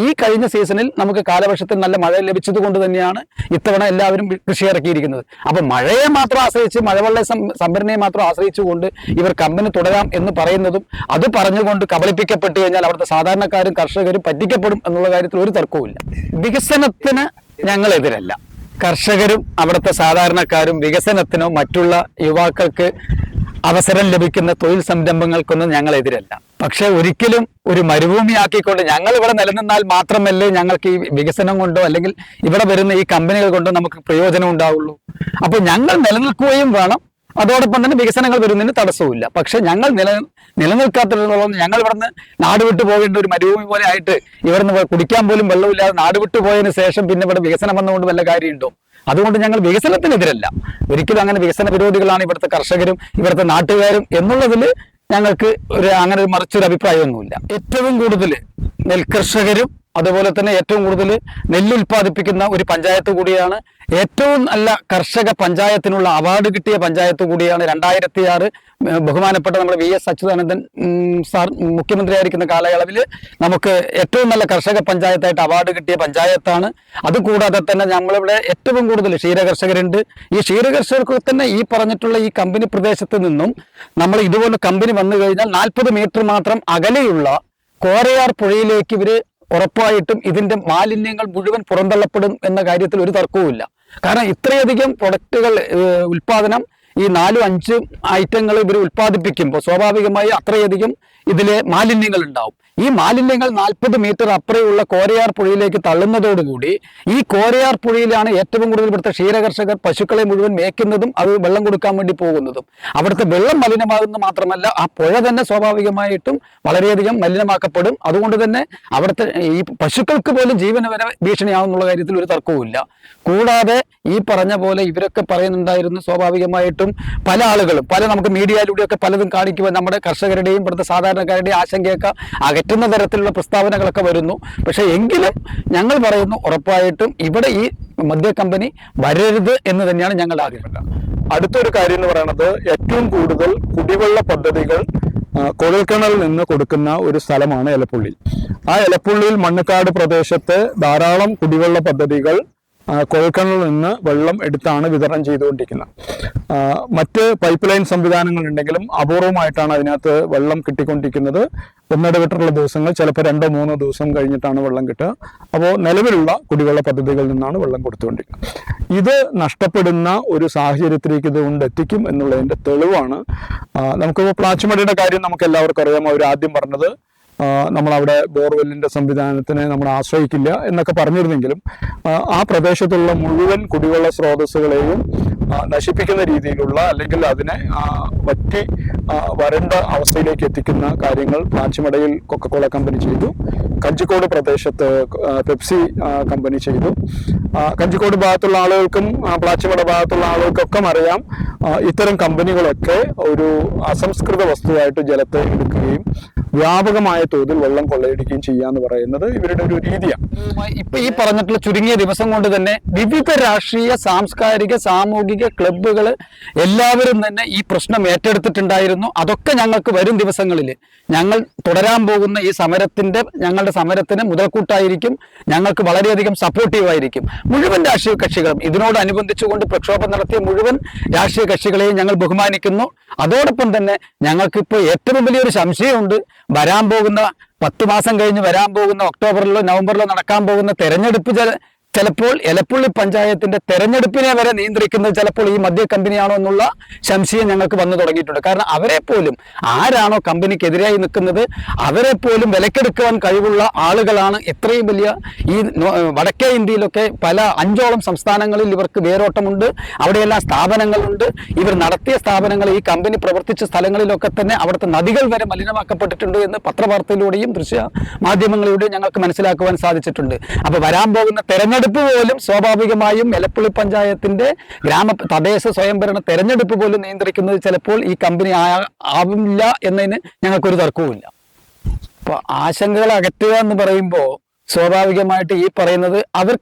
ഈ കഴിഞ്ഞ സീസണിൽ നമുക്ക് കാലവർഷത്തിൽ നല്ല മഴ ലഭിച്ചത് കൊണ്ട് തന്നെയാണ് ഇത്തവണ എല്ലാവരും കൃഷി ഇറക്കിയിരിക്കുന്നത്. അപ്പൊ മഴയെ മാത്രം ആശ്രയിച്ച്, മഴവെള്ള സംഭരണിയെ മാത്രം ആശ്രയിച്ചുകൊണ്ട് ഇവർ കമ്പനി തുടരാം എന്ന് പറയുന്നതും അത് പറഞ്ഞുകൊണ്ട് കബളിപ്പിക്കപ്പെട്ട് കഴിഞ്ഞാൽ അവിടുത്തെ സാധാരണക്കാരും കർഷകരും പറ്റിക്കപ്പെടും എന്നുള്ള കാര്യത്തിൽ ഒരു തർക്കവുമില്ല. വികസനത്തിന് ഞങ്ങൾ എതിരല്ല. കർഷകരും അവിടുത്തെ സാധാരണക്കാരും വികസനത്തിനോ മറ്റുള്ള യുവാക്കൾക്ക് അവസരം ലഭിക്കുന്ന തൊഴിൽ സംരംഭങ്ങൾക്കൊന്നും ഞങ്ങൾ എതിരല്ല. പക്ഷെ ഒരിക്കലും ഒരു മരുഭൂമിയാക്കിക്കൊണ്ട് ഞങ്ങൾ ഇവിടെ നിലനിന്നാൽ മാത്രമല്ലേ ഞങ്ങൾക്ക് ഈ വികസനം കൊണ്ടോ അല്ലെങ്കിൽ ഇവിടെ വരുന്ന ഈ കമ്പനികൾ കൊണ്ടോ നമുക്ക് പ്രയോജനം ഉണ്ടാവുള്ളൂ. അപ്പൊ ഞങ്ങൾ നിലനിൽക്കുകയും വേണം, അതോടൊപ്പം തന്നെ വികസനങ്ങൾ വരുന്നതിന് തടസ്സവുമില്ല. പക്ഷെ ഞങ്ങൾ നിലനിൽക്കാത്തിടത്തോളം ഞങ്ങൾ ഇവിടുന്ന് നാട് വിട്ടു പോകേണ്ട ഒരു മരുഭൂമി പോലെ ആയിട്ട് ഇവിടുന്ന് കുടിക്കാൻ പോലും വെള്ളമില്ലാതെ നാട് വിട്ടു പോയതിനു ശേഷം പിന്നെ ഇവിടെ വികസനം വന്നുകൊണ്ട് വല്ല കാര്യമുണ്ടോ? അതുകൊണ്ട് ഞങ്ങൾ വികസനത്തിനെതിരല്ല. ഒരിക്കലും അങ്ങനെ വികസന വിരോധികളാണ് ഇവിടുത്തെ കർഷകരും ഇവിടുത്തെ നാട്ടുകാരും എന്നുള്ളതിൽ ഞങ്ങൾക്ക് അങ്ങനെ ഒരു മറിച്ചൊരു അഭിപ്രായമൊന്നുമില്ല. ഏറ്റവും കൂടുതൽ നെൽകർഷകരും അതുപോലെ തന്നെ ഏറ്റവും കൂടുതൽ നെല്ല് ഉൽപ്പാദിപ്പിക്കുന്ന ഒരു പഞ്ചായത്ത് കൂടിയാണ്. ഏറ്റവും നല്ല കർഷക പഞ്ചായത്തിനുള്ള അവാർഡ് കിട്ടിയ പഞ്ചായത്ത് കൂടിയാണ്. 2006 ബഹുമാനപ്പെട്ട നമ്മുടെ VS അച്യുതാനന്ദൻ സാർ മുഖ്യമന്ത്രിയായിരിക്കുന്ന കാലയളവിൽ നമുക്ക് ഏറ്റവും നല്ല കർഷക പഞ്ചായത്തായിട്ട് അവാർഡ് കിട്ടിയ പഞ്ചായത്താണ്. അതുകൂടാതെ തന്നെ നമ്മളിവിടെ ഏറ്റവും കൂടുതൽ ക്ഷീരകർഷകരുണ്ട്. ഈ ക്ഷീരകർഷകർക്ക് തന്നെ ഈ പറഞ്ഞിട്ടുള്ള ഈ കമ്പനി പ്രദേശത്ത് നിന്നും നമ്മൾ ഇതുപോലെ കമ്പനി വന്നു കഴിഞ്ഞാൽ 40 മീറ്റർ മാത്രം അകലെയുള്ള കോരയാർ പുഴയിലേക്ക് ഇവര് ഉറപ്പായിട്ടും ഇതിന്റെ മാലിന്യങ്ങൾ മുഴുവൻ പുറന്തള്ളപ്പെടും എന്ന കാര്യത്തിൽ ഒരു തർക്കവുമില്ല. കാരണം ഇത്രയധികം പ്രൊഡക്റ്റുകൾ ഉൽപാദനം ഈ 4-5 ഐറ്റങ്ങൾ ഇവർ ഉൽപ്പാദിപ്പിക്കുമ്പോൾ സ്വാഭാവികമായി അത്രയധികം ഇതിലെ മാലിന്യങ്ങൾ ഉണ്ടാവും. ഈ മാലിന്യങ്ങൾ 40 മീറ്റർ അപ്പുറയുള്ള കോരയാർ പുഴയിലേക്ക് തള്ളുന്നതോടുകൂടി ഈ കോരയാർ പുഴയിലാണ് ഏറ്റവും കൂടുതൽ ഇവിടുത്തെ ക്ഷീരകർഷകർ പശുക്കളെ മുഴുവൻ മേയ്ക്കുന്നതും അത് വെള്ളം കൊടുക്കാൻ വേണ്ടി പോകുന്നതും. അവിടുത്തെ വെള്ളം മലിനമാകുന്നത് മാത്രമല്ല, ആ പുഴ തന്നെ സ്വാഭാവികമായിട്ടും വളരെയധികം മലിനമാക്കപ്പെടും. അതുകൊണ്ട് തന്നെ അവിടുത്തെ ഈ പശുക്കൾക്ക് പോലും ജീവന് വരെ ഭീഷണിയാവുന്നുള്ള കാര്യത്തിൽ ഒരു തർക്കവുമില്ല. കൂടാതെ ഈ പറഞ്ഞ പോലെ ഇവരൊക്കെ പറയുന്നുണ്ടായിരുന്നു, സ്വാഭാവികമായിട്ടും പല ആളുകളും നമുക്ക് മീഡിയയിലൂടെയൊക്കെ പലതും കാണിക്കുമ്പോൾ നമ്മുടെ കർഷകരുടെയും ഇവിടുത്തെ സാധാരണക്കാരുടെയും ആശങ്കയൊക്കെ അകറ്റാൻ പറ്റുന്ന തരത്തിലുള്ള പ്രസ്താവനകളൊക്കെ വരുന്നു. പക്ഷെ എങ്കിലും ഞങ്ങൾ പറയുന്നു, ഉറപ്പായിട്ടും ഇവിടെ ഈ മദ്യ കമ്പനി വരരുത് എന്ന് തന്നെയാണ് ഞങ്ങളുടെ ആഗ്രഹം. അടുത്തൊരു കാര്യം എന്ന് പറയുന്നത്, ഏറ്റവും കൂടുതൽ കുടിവെള്ള പദ്ധതികൾ കുഴൽക്കിണറിൽ നിന്ന് കൊടുക്കുന്ന ഒരു സ്ഥലമാണ് എലപ്പുള്ളി. ആ എലപ്പുള്ളിയിൽ മണ്ണക്കാട് പ്രദേശത്ത് ധാരാളം കുടിവെള്ള പദ്ധതികൾ കുഴൽക്കിണറിൽ നിന്ന് വെള്ളം എടുത്താണ് വിതരണം ചെയ്തുകൊണ്ടിരിക്കുന്നത്. മറ്റ് പൈപ്പ് ലൈൻ സംവിധാനങ്ങൾ ഉണ്ടെങ്കിലും അപൂർവമായിട്ടാണ് അതിനകത്ത് വെള്ളം കിട്ടിക്കൊണ്ടിരിക്കുന്നത്. ഒന്നിടവിട്ടുള്ള ദിവസങ്ങൾ, ചിലപ്പോൾ 2-3 ദിവസം കഴിഞ്ഞിട്ടാണ് വെള്ളം കിട്ടുക. അപ്പോൾ നിലവിലുള്ള കുടിവെള്ള പദ്ധതികളിൽ നിന്നാണ് വെള്ളം കൊടുത്തുകൊണ്ടിരിക്കുന്നത്. ഇത് നഷ്ടപ്പെടുന്ന ഒരു സാഹചര്യത്തിലേക്ക് ഇതുകൊണ്ട് എത്തിക്കും എന്നുള്ളതിന്റെ തെളിവാണ്. നമുക്കിപ്പോൾ പ്ലാച്ചിമടയുടെ കാര്യം നമുക്ക് എല്ലാവർക്കും അറിയാം. അവർ ആദ്യം പറഞ്ഞത് നമ്മളവിടെ ബോർവെല്ലിന്റെ സംവിധാനത്തിനെ നമ്മൾ ആശ്രയിക്കില്ല എന്നൊക്കെ പറഞ്ഞിരുന്നെങ്കിലും ആ പ്രദേശത്തുള്ള മുഴുവൻ കുടിവെള്ള സ്രോതസ്സുകളെയും നശിപ്പിക്കുന്ന രീതിയിലുള്ള, അല്ലെങ്കിൽ അതിനെ വറ്റി വരണ്ട അവസ്ഥയിലേക്ക് എത്തിക്കുന്ന കാര്യങ്ങൾ പ്ലാച്ചിമടയിൽ കൊക്കക്കോള കമ്പനി ചെയ്തു. കഞ്ചിക്കോട് പ്രദേശത്ത് പെപ്സി കമ്പനി ചെയ്തു. കഞ്ചിക്കോട് ഭാഗത്തുള്ള ആളുകൾക്കും പ്ലാച്ചിമട ഭാഗത്തുള്ള ആളുകൾക്കൊക്കെ അറിയാം, ഇത്തരം കമ്പനികളൊക്കെ ഒരു അസംസ്കൃത വസ്തുവായിട്ട് ജലത്തെ എടുക്കുകയും വ്യാപകമായ തോതിൽ വെള്ളം കൊള്ളയടിക്കുകയും ചെയ്യാന്ന് പറയുന്നത് ഇവരുടെ ഒരു രീതിയാണ്. ഇപ്പൊ ഈ പറഞ്ഞിട്ടുള്ള ചുരുങ്ങിയ ദിവസം കൊണ്ട് തന്നെ വിവിധ രാഷ്ട്രീയ, സാംസ്കാരിക, സാമൂഹിക ക്ലബ്ബുകൾ എല്ലാവരും തന്നെ ഈ പ്രശ്നം ഏറ്റെടുത്തിട്ടുണ്ടായിരുന്നു. അതൊക്കെ ഞങ്ങൾക്ക് വരും ദിവസങ്ങളിൽ ഞങ്ങൾ തുടരാൻ പോകുന്ന ഈ ഞങ്ങളുടെ സമരത്തിന് മുതൽക്കൂട്ടായിരിക്കും. ഞങ്ങൾക്ക് വളരെയധികം സപ്പോർട്ടീവായിരിക്കും. മുഴുവൻ രാഷ്ട്രീയ കക്ഷികളും ഇതിനോടനുബന്ധിച്ചുകൊണ്ട് പ്രക്ഷോഭം നടത്തിയ മുഴുവൻ രാഷ്ട്രീയ കക്ഷികളെയും ഞങ്ങൾ ബഹുമാനിക്കുന്നു. അതോടൊപ്പം തന്നെ ഞങ്ങൾക്കിപ്പോൾ ഏറ്റവും വലിയൊരു സംശയമുണ്ട്. വരാൻ പോകുന്ന 10 മാസം കഴിഞ്ഞ് വരാൻ പോകുന്ന ഒക്ടോബറിലോ നവംബറിലോ നടക്കാൻ പോകുന്ന തെരഞ്ഞെടുപ്പ് ചിലപ്പോൾ എലപ്പുള്ളി പഞ്ചായത്തിന്റെ തെരഞ്ഞെടുപ്പിനെ വരെ നിയന്ത്രിക്കുന്നത് ചിലപ്പോൾ ഈ മദ്യ കമ്പനിയാണോ എന്നുള്ള സംശയം ഞങ്ങൾക്ക് വന്നു തുടങ്ങിയിട്ടുണ്ട്. കാരണം അവരെ പോലും, ആരാണോ കമ്പനിക്കെതിരായി നിൽക്കുന്നത്, അവരെ പോലും വിലക്കെടുക്കുവാൻ കഴിവുള്ള ആളുകളാണ്. ഇത്രയും വലിയ ഈ വടക്കേ ഇന്ത്യയിലൊക്കെ പല 5ഓളം സംസ്ഥാനങ്ങളിൽ ഇവർക്ക് വേരോട്ടമുണ്ട്. അവിടെയെല്ലാം സ്ഥാപനങ്ങളുണ്ട്. ഇവർ നടത്തിയ സ്ഥാപനങ്ങൾ, ഈ കമ്പനി പ്രവർത്തിച്ച സ്ഥലങ്ങളിലൊക്കെ തന്നെ അവിടുത്തെ നദികൾ വരെ മലിനമാക്കപ്പെട്ടിട്ടുണ്ട് എന്ന് പത്രവാർത്തയിലൂടെയും ദൃശ്യ മാധ്യമങ്ങളിലൂടെയും ഞങ്ങൾക്ക് മനസ്സിലാക്കുവാൻ സാധിച്ചിട്ടുണ്ട്. അപ്പൊ വരാൻ പോകുന്ന തെരഞ്ഞെടുപ്പ് പോലും സ്വാഭാവികമായും എലപ്പുള്ളി പഞ്ചായത്തിന്റെ തദ്ദേശ സ്വയംഭരണ തെരഞ്ഞെടുപ്പ് പോലും നിയന്ത്രിക്കുന്നത് ചിലപ്പോൾ ഈ കമ്പനി ആവില്ല എന്നതിന് ഞങ്ങൾക്കൊരു തർക്കവുമില്ല. അപ്പൊ ആശങ്കകൾ അകറ്റുക എന്ന് പറയുമ്പോൾ സ്വാഭാവികമായിട്ട് ഈ പറയുന്നത് അവർ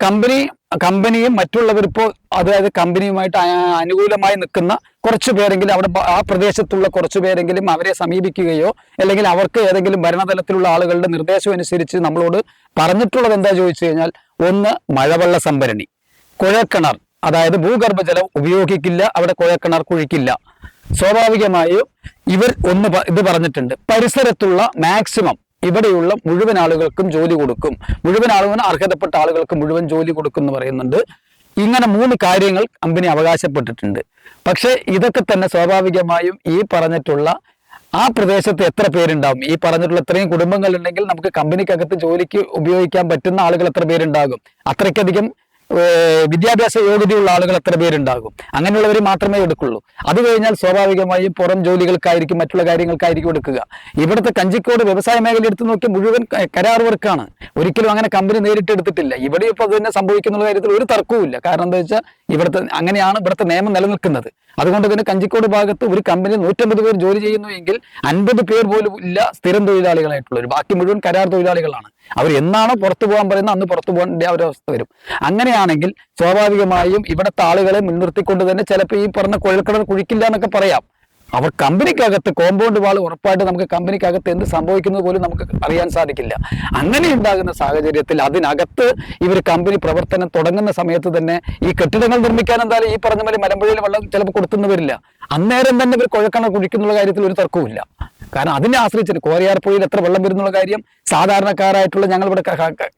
കമ്പനിയും മറ്റുള്ളവരിപ്പോൾ, അതായത് കമ്പനിയുമായിട്ട് അനുകൂലമായി നിൽക്കുന്ന കുറച്ചു പേരെങ്കിലും, അവിടെ ആ പ്രദേശത്തുള്ള കുറച്ചു പേരെങ്കിലും അവരെ സമീപിക്കുകയോ അല്ലെങ്കിൽ അവർക്ക് ഏതെങ്കിലും ഭരണതലത്തിലുള്ള ആളുകളുടെ നിർദ്ദേശം അനുസരിച്ച് നമ്മളോട് പറഞ്ഞിട്ടുള്ളത് എന്താ ചോദിച്ചു കഴിഞ്ഞാൽ, ഒന്ന് മഴവെള്ള സംഭരണി, കുഴൽക്കിണർ, അതായത് ഭൂഗർഭജലം ഉപയോഗിക്കില്ല, അവിടെ കുഴൽക്കിണർ കുഴിക്കില്ല. സ്വാഭാവികമായും ഇവർ ഇത് പറഞ്ഞിട്ടുണ്ട്, പരിസരത്തുള്ള മാക്സിമം ഇവിടെയുള്ള മുഴുവൻ ആളുകൾക്കും ജോലി കൊടുക്കും, മുഴുവൻ ആളുകളും അർഹതപ്പെട്ട ആളുകൾക്ക് മുഴുവൻ ജോലി കൊടുക്കും എന്ന് പറയുന്നുണ്ട്. ഇങ്ങനെ 3 കാര്യങ്ങൾ കമ്പനി അവകാശപ്പെട്ടിട്ടുണ്ട്. പക്ഷെ ഇതൊക്കെ തന്നെ സ്വാഭാവികമായും ഈ പറഞ്ഞിട്ടുള്ള ആ പ്രദേശത്ത് എത്ര പേരുണ്ടാവും? ഈ പറഞ്ഞിട്ടുള്ള ഇത്രയും കുടുംബങ്ങൾ ഉണ്ടെങ്കിൽ നമുക്ക് കമ്പനിക്കകത്ത് ജോലിക്ക് ഉപയോഗിക്കാൻ പറ്റുന്ന ആളുകൾ എത്ര പേരുണ്ടാകും? അത്രയ്ക്കധികം വിദ്യാഭ്യാസ യോഗ്യതയുള്ള ആളുകൾ എത്ര പേരുണ്ടാകും? അങ്ങനെയുള്ളവർ മാത്രമേ എടുക്കുള്ളൂ. അത് കഴിഞ്ഞാൽ സ്വാഭാവികമായും പുറം ജോലികൾക്കായിരിക്കും, മറ്റുള്ള കാര്യങ്ങൾക്കായിരിക്കും എടുക്കുക. ഇവിടുത്തെ കഞ്ചിക്കോട് വ്യവസായ മേഖല എടുത്തു നോക്കി മുഴുവൻ കരാർ വർക്കാണ്. ഒരിക്കലും അങ്ങനെ കമ്പനി നേരിട്ട് എടുത്തിട്ടില്ല. ഇവിടെ ഇപ്പോൾ അത് തന്നെ സംഭവിക്കുന്ന കാര്യത്തിൽ ഒരു തർക്കവുമില്ല. കാരണം എന്താ വെച്ചാൽ അങ്ങനെയാണ് ഇവിടുത്തെ നിയമം നിലനിൽക്കുന്നത്. അതുകൊണ്ട് തന്നെ കഞ്ചിക്കോട് ഭാഗത്ത് ഒരു കമ്പനി 150 പേർ ജോലി ചെയ്യുന്നു എങ്കിൽ 50 പേർ പോലും ഇല്ല സ്ഥിരം തൊഴിലാളികളായിട്ടുള്ളവർ. ബാക്കി മുഴുവൻ കരാർ തൊഴിലാളികളാണ്. അവർ എന്നാണോ പുറത്തു പോകാൻ പറയുന്നത് അന്ന് പുറത്തു പോകേണ്ട ഒരവസ്ഥ വരും. അങ്ങനെയാണെങ്കിൽ സ്വാഭാവികമായും ഇവിടുത്തെ ആളുകളെ മുൻനിർത്തിക്കൊണ്ട് തന്നെ ചിലപ്പോൾ ഈ പറഞ്ഞ കുഴൽക്കിണർ കുഴിക്കില്ല എന്നൊക്കെ പറയാം. അവർ കമ്പനിക്കകത്ത് കോമ്പൗണ്ട് വാൾ ഉറപ്പായിട്ട് നമുക്ക് കമ്പനിക്കകത്ത് എന്ത് സംഭവിക്കുന്നത് പോലും നമുക്ക് അറിയാൻ സാധിക്കില്ല. അങ്ങനെ ഉണ്ടാകുന്ന സാഹചര്യത്തിൽ അതിനകത്ത് ഇവർ കമ്പനി പ്രവർത്തനം തുടങ്ങുന്ന സമയത്ത് തന്നെ ഈ കെട്ടിടങ്ങൾ നിർമ്മിക്കാൻ എന്തായാലും ഈ പറഞ്ഞ പോലെ മലമ്പുഴയിൽ വെള്ളം ചിലപ്പോൾ കൊടുത്തുനിന്ന് വരില്ല. അന്നേരം തന്നെ ഇവർ കുഴൽക്കിണർ കുഴിക്കുന്നുള്ള കാര്യത്തിൽ ഒരു തർക്കവുമില്ല. കാരണം അതിനെ ആശ്രയിച്ചിട്ട് കോരയാർപ്പുഴയിൽ എത്ര വെള്ളം വരുന്നുള്ള കാര്യം സാധാരണക്കാരായിട്ടുള്ള ഞങ്ങളിവിടെ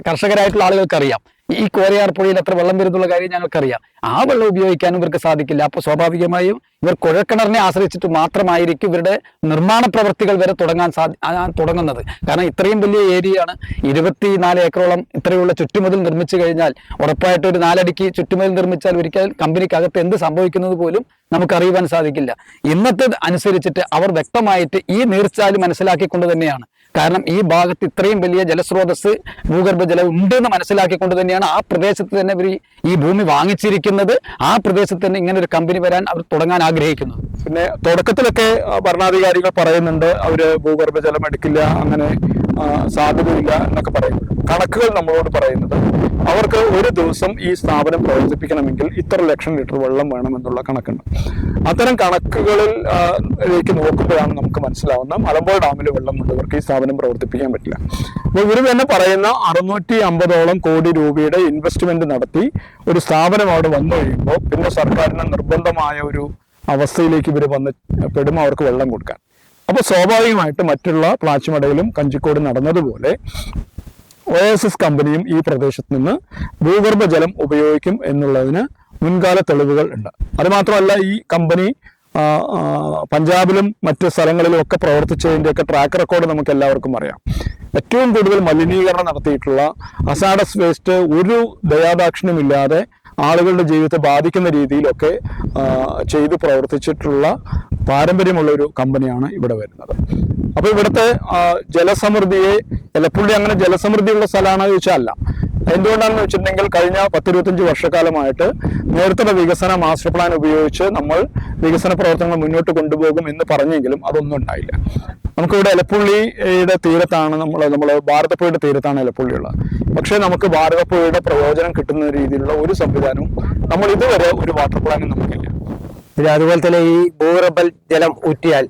കർഷകരായിട്ടുള്ള ആളുകൾക്കറിയാം. ഈ കോരയാർപ്പുഴയിൽ എത്ര വെള്ളം വരുന്നുള്ള കാര്യം ഞങ്ങൾക്കറിയാം. ആ വെള്ളം ഉപയോഗിക്കാനും ഇവർക്ക് സാധിക്കില്ല. അപ്പോൾ സ്വാഭാവികമായും ഇവർ കുഴൽക്കിണറിനെ ആശ്രയിച്ചിട്ട് മാത്രമായിരിക്കും ഇവരുടെ നിർമ്മാണ പ്രവൃത്തികൾ വരെ തുടങ്ങുന്നത്. കാരണം ഇത്രയും വലിയ ഏരിയയാണ്, 24 ഏക്കറോളം ഇത്രയുള്ള ചുറ്റുമതിൽ നിർമ്മിച്ചു കഴിഞ്ഞാൽ ഉറപ്പായിട്ട് ഒരു 4 അടിക്ക് ചുറ്റുമതിൽ നിർമ്മിച്ചാൽ ഒരിക്കലും കമ്പനിക്കകത്ത് എന്ത് സംഭവിക്കുന്നത് പോലും നമുക്ക് അറിയുവാൻ സാധിക്കില്ല. ഇന്നത്തെ അനുസരിച്ചിട്ട് അവർ വ്യക്തമായിട്ട് ഈ നീർച്ചാല് മനസ്സിലാക്കിക്കൊണ്ട് തന്നെയാണ്, കാരണം ഈ ഭാഗത്ത് ഇത്രയും വലിയ ജലസ്രോതസ് ഭൂഗർഭജലം ഉണ്ടെന്ന് മനസ്സിലാക്കിക്കൊണ്ട് തന്നെയാണ് ആ പ്രദേശത്ത് തന്നെ ഇവർ ഈ ഭൂമി വാങ്ങിച്ചിരിക്കുന്നത്. ആ പ്രദേശത്ത് തന്നെ ഇങ്ങനെ ഒരു കമ്പനി വരാൻ അവർ തുടങ്ങാൻ ആഗ്രഹിക്കുന്നത്. പിന്നെ തുടക്കത്തിലൊക്കെ ഭരണാധികാരികൾ പറയുന്നുണ്ട് അവര് ഭൂഗർഭജലം എടുക്കില്ല, അങ്ങനെ സാധ്യതയില്ല എന്നൊക്കെ പറയുന്നത്. കണക്കുകൾ നമ്മളോട് പറയുന്നത് അവർക്ക് ഒരു ദിവസം ഈ സ്ഥാപനം പ്രവർത്തിപ്പിക്കണമെങ്കിൽ ഇത്ര ലക്ഷം ലിറ്റർ വെള്ളം വേണമെന്നുള്ള കണക്കുണ്ട്. അത്തരം കണക്കുകളിൽ നോക്കുമ്പോഴാണ് നമുക്ക് മനസ്സിലാവുന്ന മലമ്പുഴ ഡാമിൽ വെള്ളം കൊണ്ട് ഇവർക്ക് ഈ സ്ഥാപനം പ്രവർത്തിപ്പിക്കാൻ പറ്റില്ല. അപ്പോൾ ഇവർ തന്നെ പറയുന്ന 650 കോടി രൂപയുടെ ഇൻവെസ്റ്റ്മെന്റ് നടത്തി ഒരു സ്ഥാപനം അവിടെ വന്നു കഴിയുമ്പോൾ പിന്നെ സർക്കാരിന് നിർബന്ധമായ ഒരു അവസ്ഥയിലേക്ക് ഇവർ വന്ന് പെടുമ്പോൾ അവർക്ക് വെള്ളം കൊടുക്കാൻ. അപ്പോൾ സ്വാഭാവികമായിട്ട് മറ്റുള്ള പ്ലാച്ചിമടയിലും കഞ്ചിക്കോട് നടന്നതുപോലെ OSS കമ്പനിയും ഈ പ്രദേശത്ത് നിന്ന് ഭൂഗർഭജലം ഉപയോഗിക്കും എന്നുള്ളതിന് മുൻകാല തെളിവുകൾ ഉണ്ട്. അതുമാത്രമല്ല, ഈ കമ്പനി പഞ്ചാബിലും മറ്റ് സ്ഥലങ്ങളിലും ഒക്കെ പ്രവർത്തിച്ചതിൻ്റെയൊക്കെ ട്രാക്ക് റെക്കോർഡ് നമുക്ക് എല്ലാവർക്കും അറിയാം. ഏറ്റവും കൂടുതൽ മലിനീകരണം നടത്തിയിട്ടുള്ള അസാഡസ് വേസ്റ്റ് ഒരു ദയാദാക്ഷിണ്യമില്ലാതെ ആളുകളുടെ ജീവിതത്തെ ബാധിക്കുന്ന രീതിയിലൊക്കെ ചെയ്ത് പ്രവർത്തിച്ചിട്ടുള്ള പാരമ്പര്യമുള്ള ഒരു കമ്പനിയാണ് ഇവിടെ വരുന്നത്. അപ്പൊ ഇവിടുത്തെ ജലസമൃദ്ധിയെ, എലപ്പുള്ളി അങ്ങനെ ജലസമൃദ്ധിയുള്ള സ്ഥലമാണോ ചോദിച്ചാൽ അല്ല. എന്തുകൊണ്ടാണെന്ന് വെച്ചിട്ടുണ്ടെങ്കിൽ കഴിഞ്ഞ 10-25 വർഷക്കാലമായിട്ട് നേരത്തെ വികസന മാസ്റ്റർ പ്ലാൻ ഉപയോഗിച്ച് നമ്മൾ വികസന പ്രവർത്തനങ്ങൾ മുന്നോട്ട് കൊണ്ടുപോകും എന്ന് പറഞ്ഞെങ്കിലും അതൊന്നും ഉണ്ടായില്ല. നമുക്കിവിടെ എലപ്പുള്ളിയുടെ തീരത്താണ് നമ്മൾ ഭാരതപ്പുഴയുടെ തീരത്താണ് എലപ്പുള്ളി ഉള്ളത്. പക്ഷേ നമുക്ക് ഭാരതപ്പുഴയുടെ പ്രയോജനം കിട്ടുന്ന രീതിയിലുള്ള ഒരു സംവിധാനവും നമ്മൾ ഇതുവരെ ഒരു വാട്ടർ പ്ലാനും നമുക്കില്ല. പിന്നെ അതുപോലെ തന്നെ ഈ ഭൂഗർഭ ജലം ഊറ്റിയാൽ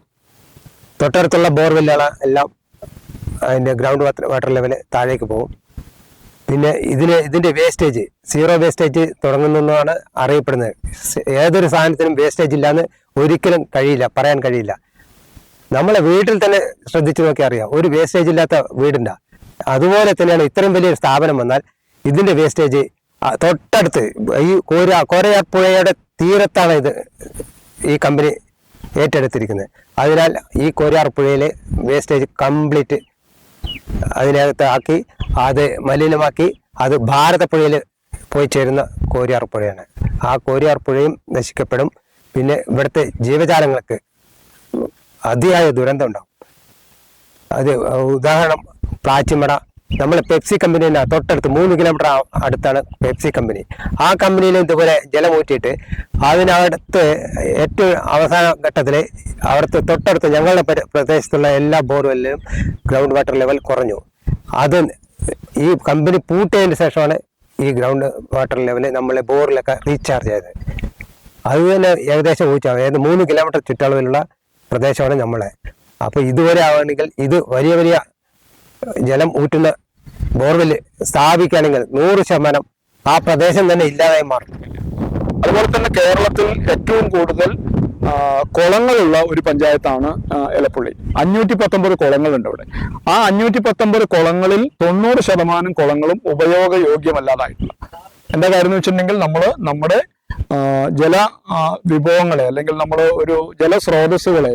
തൊട്ടടുത്തുള്ള ബോർവെല്ലുകൾ എല്ലാം അതിൻ്റെ ഗ്രൗണ്ട് വാട്ടർ ലെവൽ താഴേക്ക് പോകും. പിന്നെ ഇതിൻ്റെ വേസ്റ്റേജ് സീറോ വേസ്റ്റേജ് തുടങ്ങുന്നതാണ് അറിയപ്പെടുന്നത്. ഏതൊരു സാധനത്തിനും വേസ്റ്റേജ് ഇല്ലാന്ന് ഒരിക്കലും പറയാൻ കഴിയില്ല. നമ്മളെ വീട്ടിൽ തന്നെ ശ്രദ്ധിച്ചു നോക്കി അറിയാം, ഒരു വേസ്റ്റേജ് ഇല്ലാത്ത വീടുണ്ടാ. അതുപോലെ തന്നെയാണ് ഇത്രയും വലിയൊരു സ്ഥാപനം വന്നാൽ ഇതിൻ്റെ വേസ്റ്റേജ് തൊട്ടടുത്ത് ഈ കോരയാർ പുഴയുടെ തീരത്താണ് ഈ കമ്പനി ഏറ്റെടുത്തിരിക്കുന്നത്. അതിനാൽ ഈ കോരയാർ പുഴയിലെ വേസ്റ്റേജ് കംപ്ലീറ്റ് അതിനകത്ത് ആക്കി അത് മലിനമാക്കി അത് ഭാരതപ്പുഴയിൽ പോയി ചേരുന്ന കോരയാർ പുഴയാണ്. ആ കോരയാർ പുഴയും നശിക്കപ്പെടും. പിന്നെ ഇവിടുത്തെ ജീവജാലങ്ങൾക്ക് അതിയായ ദുരന്തം ഉണ്ടാവും. അത് ഉദാഹരണം പ്ലാച്ചിമട, നമ്മൾ പെപ്സി കമ്പനി തന്നെ തൊട്ടടുത്ത് 3 കിലോമീറ്റർ അടുത്താണ് പെപ്സി കമ്പനി. ആ കമ്പനിയിൽ ഇതുപോലെ ജലം ഊറ്റിയിട്ട് അതിനടുത്ത് ഏറ്റവും അവസാന ഘട്ടത്തിൽ അവിടുത്തെ തൊട്ടടുത്ത് ഞങ്ങളുടെ പ്രദേശത്തുള്ള എല്ലാ ബോർവെല്ലിലും ഗ്രൗണ്ട് വാട്ടർ ലെവൽ കുറഞ്ഞു. അത് ഈ കമ്പനി പൂട്ടിയതിന് ശേഷമാണ് ഈ ഗ്രൗണ്ട് വാട്ടർ ലെവൽ നമ്മളെ ബോറിലൊക്കെ റീചാർജ് ചെയ്തത്. അത് തന്നെ ഏകദേശം ഊറ്റാവും. ഏത് 3 കിലോമീറ്റർ ചുറ്റളവിലുള്ള പ്രദേശമാണ് നമ്മളെ. അപ്പോൾ ഇതുവരെ ആവുകയാണെങ്കിൽ ഇത് വലിയ വലിയ ജലം ഊറ്റുന്ന ബോർവെല് സ്ഥാപിക്കുകയാണെങ്കിൽ 100% ആ പ്രദേശം തന്നെ ഇല്ലാതായി മാറും. അതുപോലെ തന്നെ കേരളത്തിൽ ഏറ്റവും കൂടുതൽ കുളങ്ങളുള്ള ഒരു പഞ്ചായത്താണ് എലപ്പുള്ളി. 519 കുളങ്ങളുണ്ട് ഇവിടെ. ആ 519 കുളങ്ങളിൽ 90% കുളങ്ങളും ഉപയോഗയോഗ്യമല്ലാതായിട്ടില്ല. എന്താ കാര്യം എന്ന് വെച്ചിട്ടുണ്ടെങ്കിൽ നമ്മുടെ ജല വിഭവങ്ങളെ അല്ലെങ്കിൽ ഒരു ജലസ്രോതസ്സുകളെ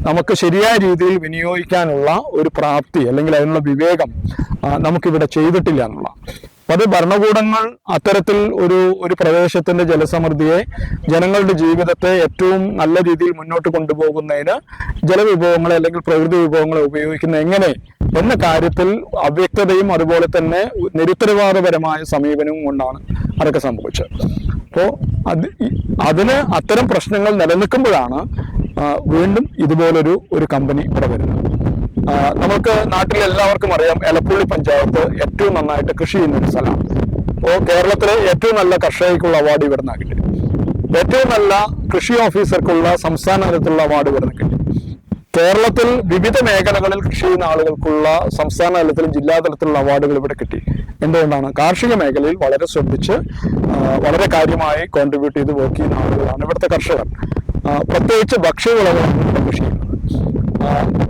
നമുക്ക് ശരിയായ രീതിയിൽ വിനിയോഗിക്കാനുള്ള ഒരു പ്രാപ്തി അല്ലെങ്കിൽ അതിനുള്ള വിവേകം നമുക്കിവിടെ ചെയ്തിട്ടില്ല എന്നുള്ള. അപ്പൊ അത് ഭരണകൂടങ്ങൾ അത്തരത്തിൽ ഒരു പ്രദേശത്തിന്റെ ജലസമൃദ്ധിയെ, ജനങ്ങളുടെ ജീവിതത്തെ ഏറ്റവും നല്ല രീതിയിൽ മുന്നോട്ട് കൊണ്ടുപോകുന്നതിന് ജലവിഭവങ്ങളെ അല്ലെങ്കിൽ പ്രകൃതി വിഭവങ്ങളെ ഉപയോഗിക്കുന്ന എങ്ങനെ എന്ന കാര്യത്തിൽ അവ്യക്തതയും അതുപോലെ തന്നെ നിരുത്തരവാദപരമായ സമീപനവും കൊണ്ടാണ് അതൊക്കെ സംഭവിച്ചത്. അപ്പോൾ അതിന് അത്തരം പ്രശ്നങ്ങൾ നിലനിൽക്കുമ്പോഴാണ് വീണ്ടും ഇതുപോലൊരു കമ്പനി ഇവിടെ വരുന്നത്. നമുക്ക് നാട്ടിൽ എല്ലാവർക്കും അറിയാം, എലപ്പുള്ളി പഞ്ചായത്ത് ഏറ്റവും നന്നായിട്ട് കൃഷി ചെയ്യുന്ന ഒരു സ്ഥലമാണ്. അപ്പോൾ കേരളത്തിലെ ഏറ്റവും നല്ല കർഷകർക്കുള്ള അവാർഡ് ഇവിടെ നിന്ന് കിട്ടി. ഏറ്റവും നല്ല കൃഷി ഓഫീസർക്കുള്ള സംസ്ഥാന തലത്തിലുള്ള അവാർഡ് ഇവിടെ നിന്ന് കിട്ടി. കേരളത്തിൽ വിവിധ മേഖലകളിൽ കൃഷി ചെയ്യുന്ന ആളുകൾക്കുള്ള സംസ്ഥാന തലത്തിലും ജില്ലാ തലത്തിലുള്ള അവാർഡുകൾ ഇവിടെ കിട്ടി. എന്തുകൊണ്ടാണ്? കാർഷിക മേഖലയിൽ വളരെ ശ്രദ്ധിച്ച് വളരെ കാര്യമായി കോൺട്രിബ്യൂട്ട് ചെയ്ത് വർക്ക് ചെയ്യുന്ന ആളുകളാണ് ഇവിടുത്തെ കർഷകർ. പ്രത്യേകിച്ച് ഭക്ഷ്യവിളകളാണ് ഇവിടെ കൃഷി ചെയ്യുന്നത്.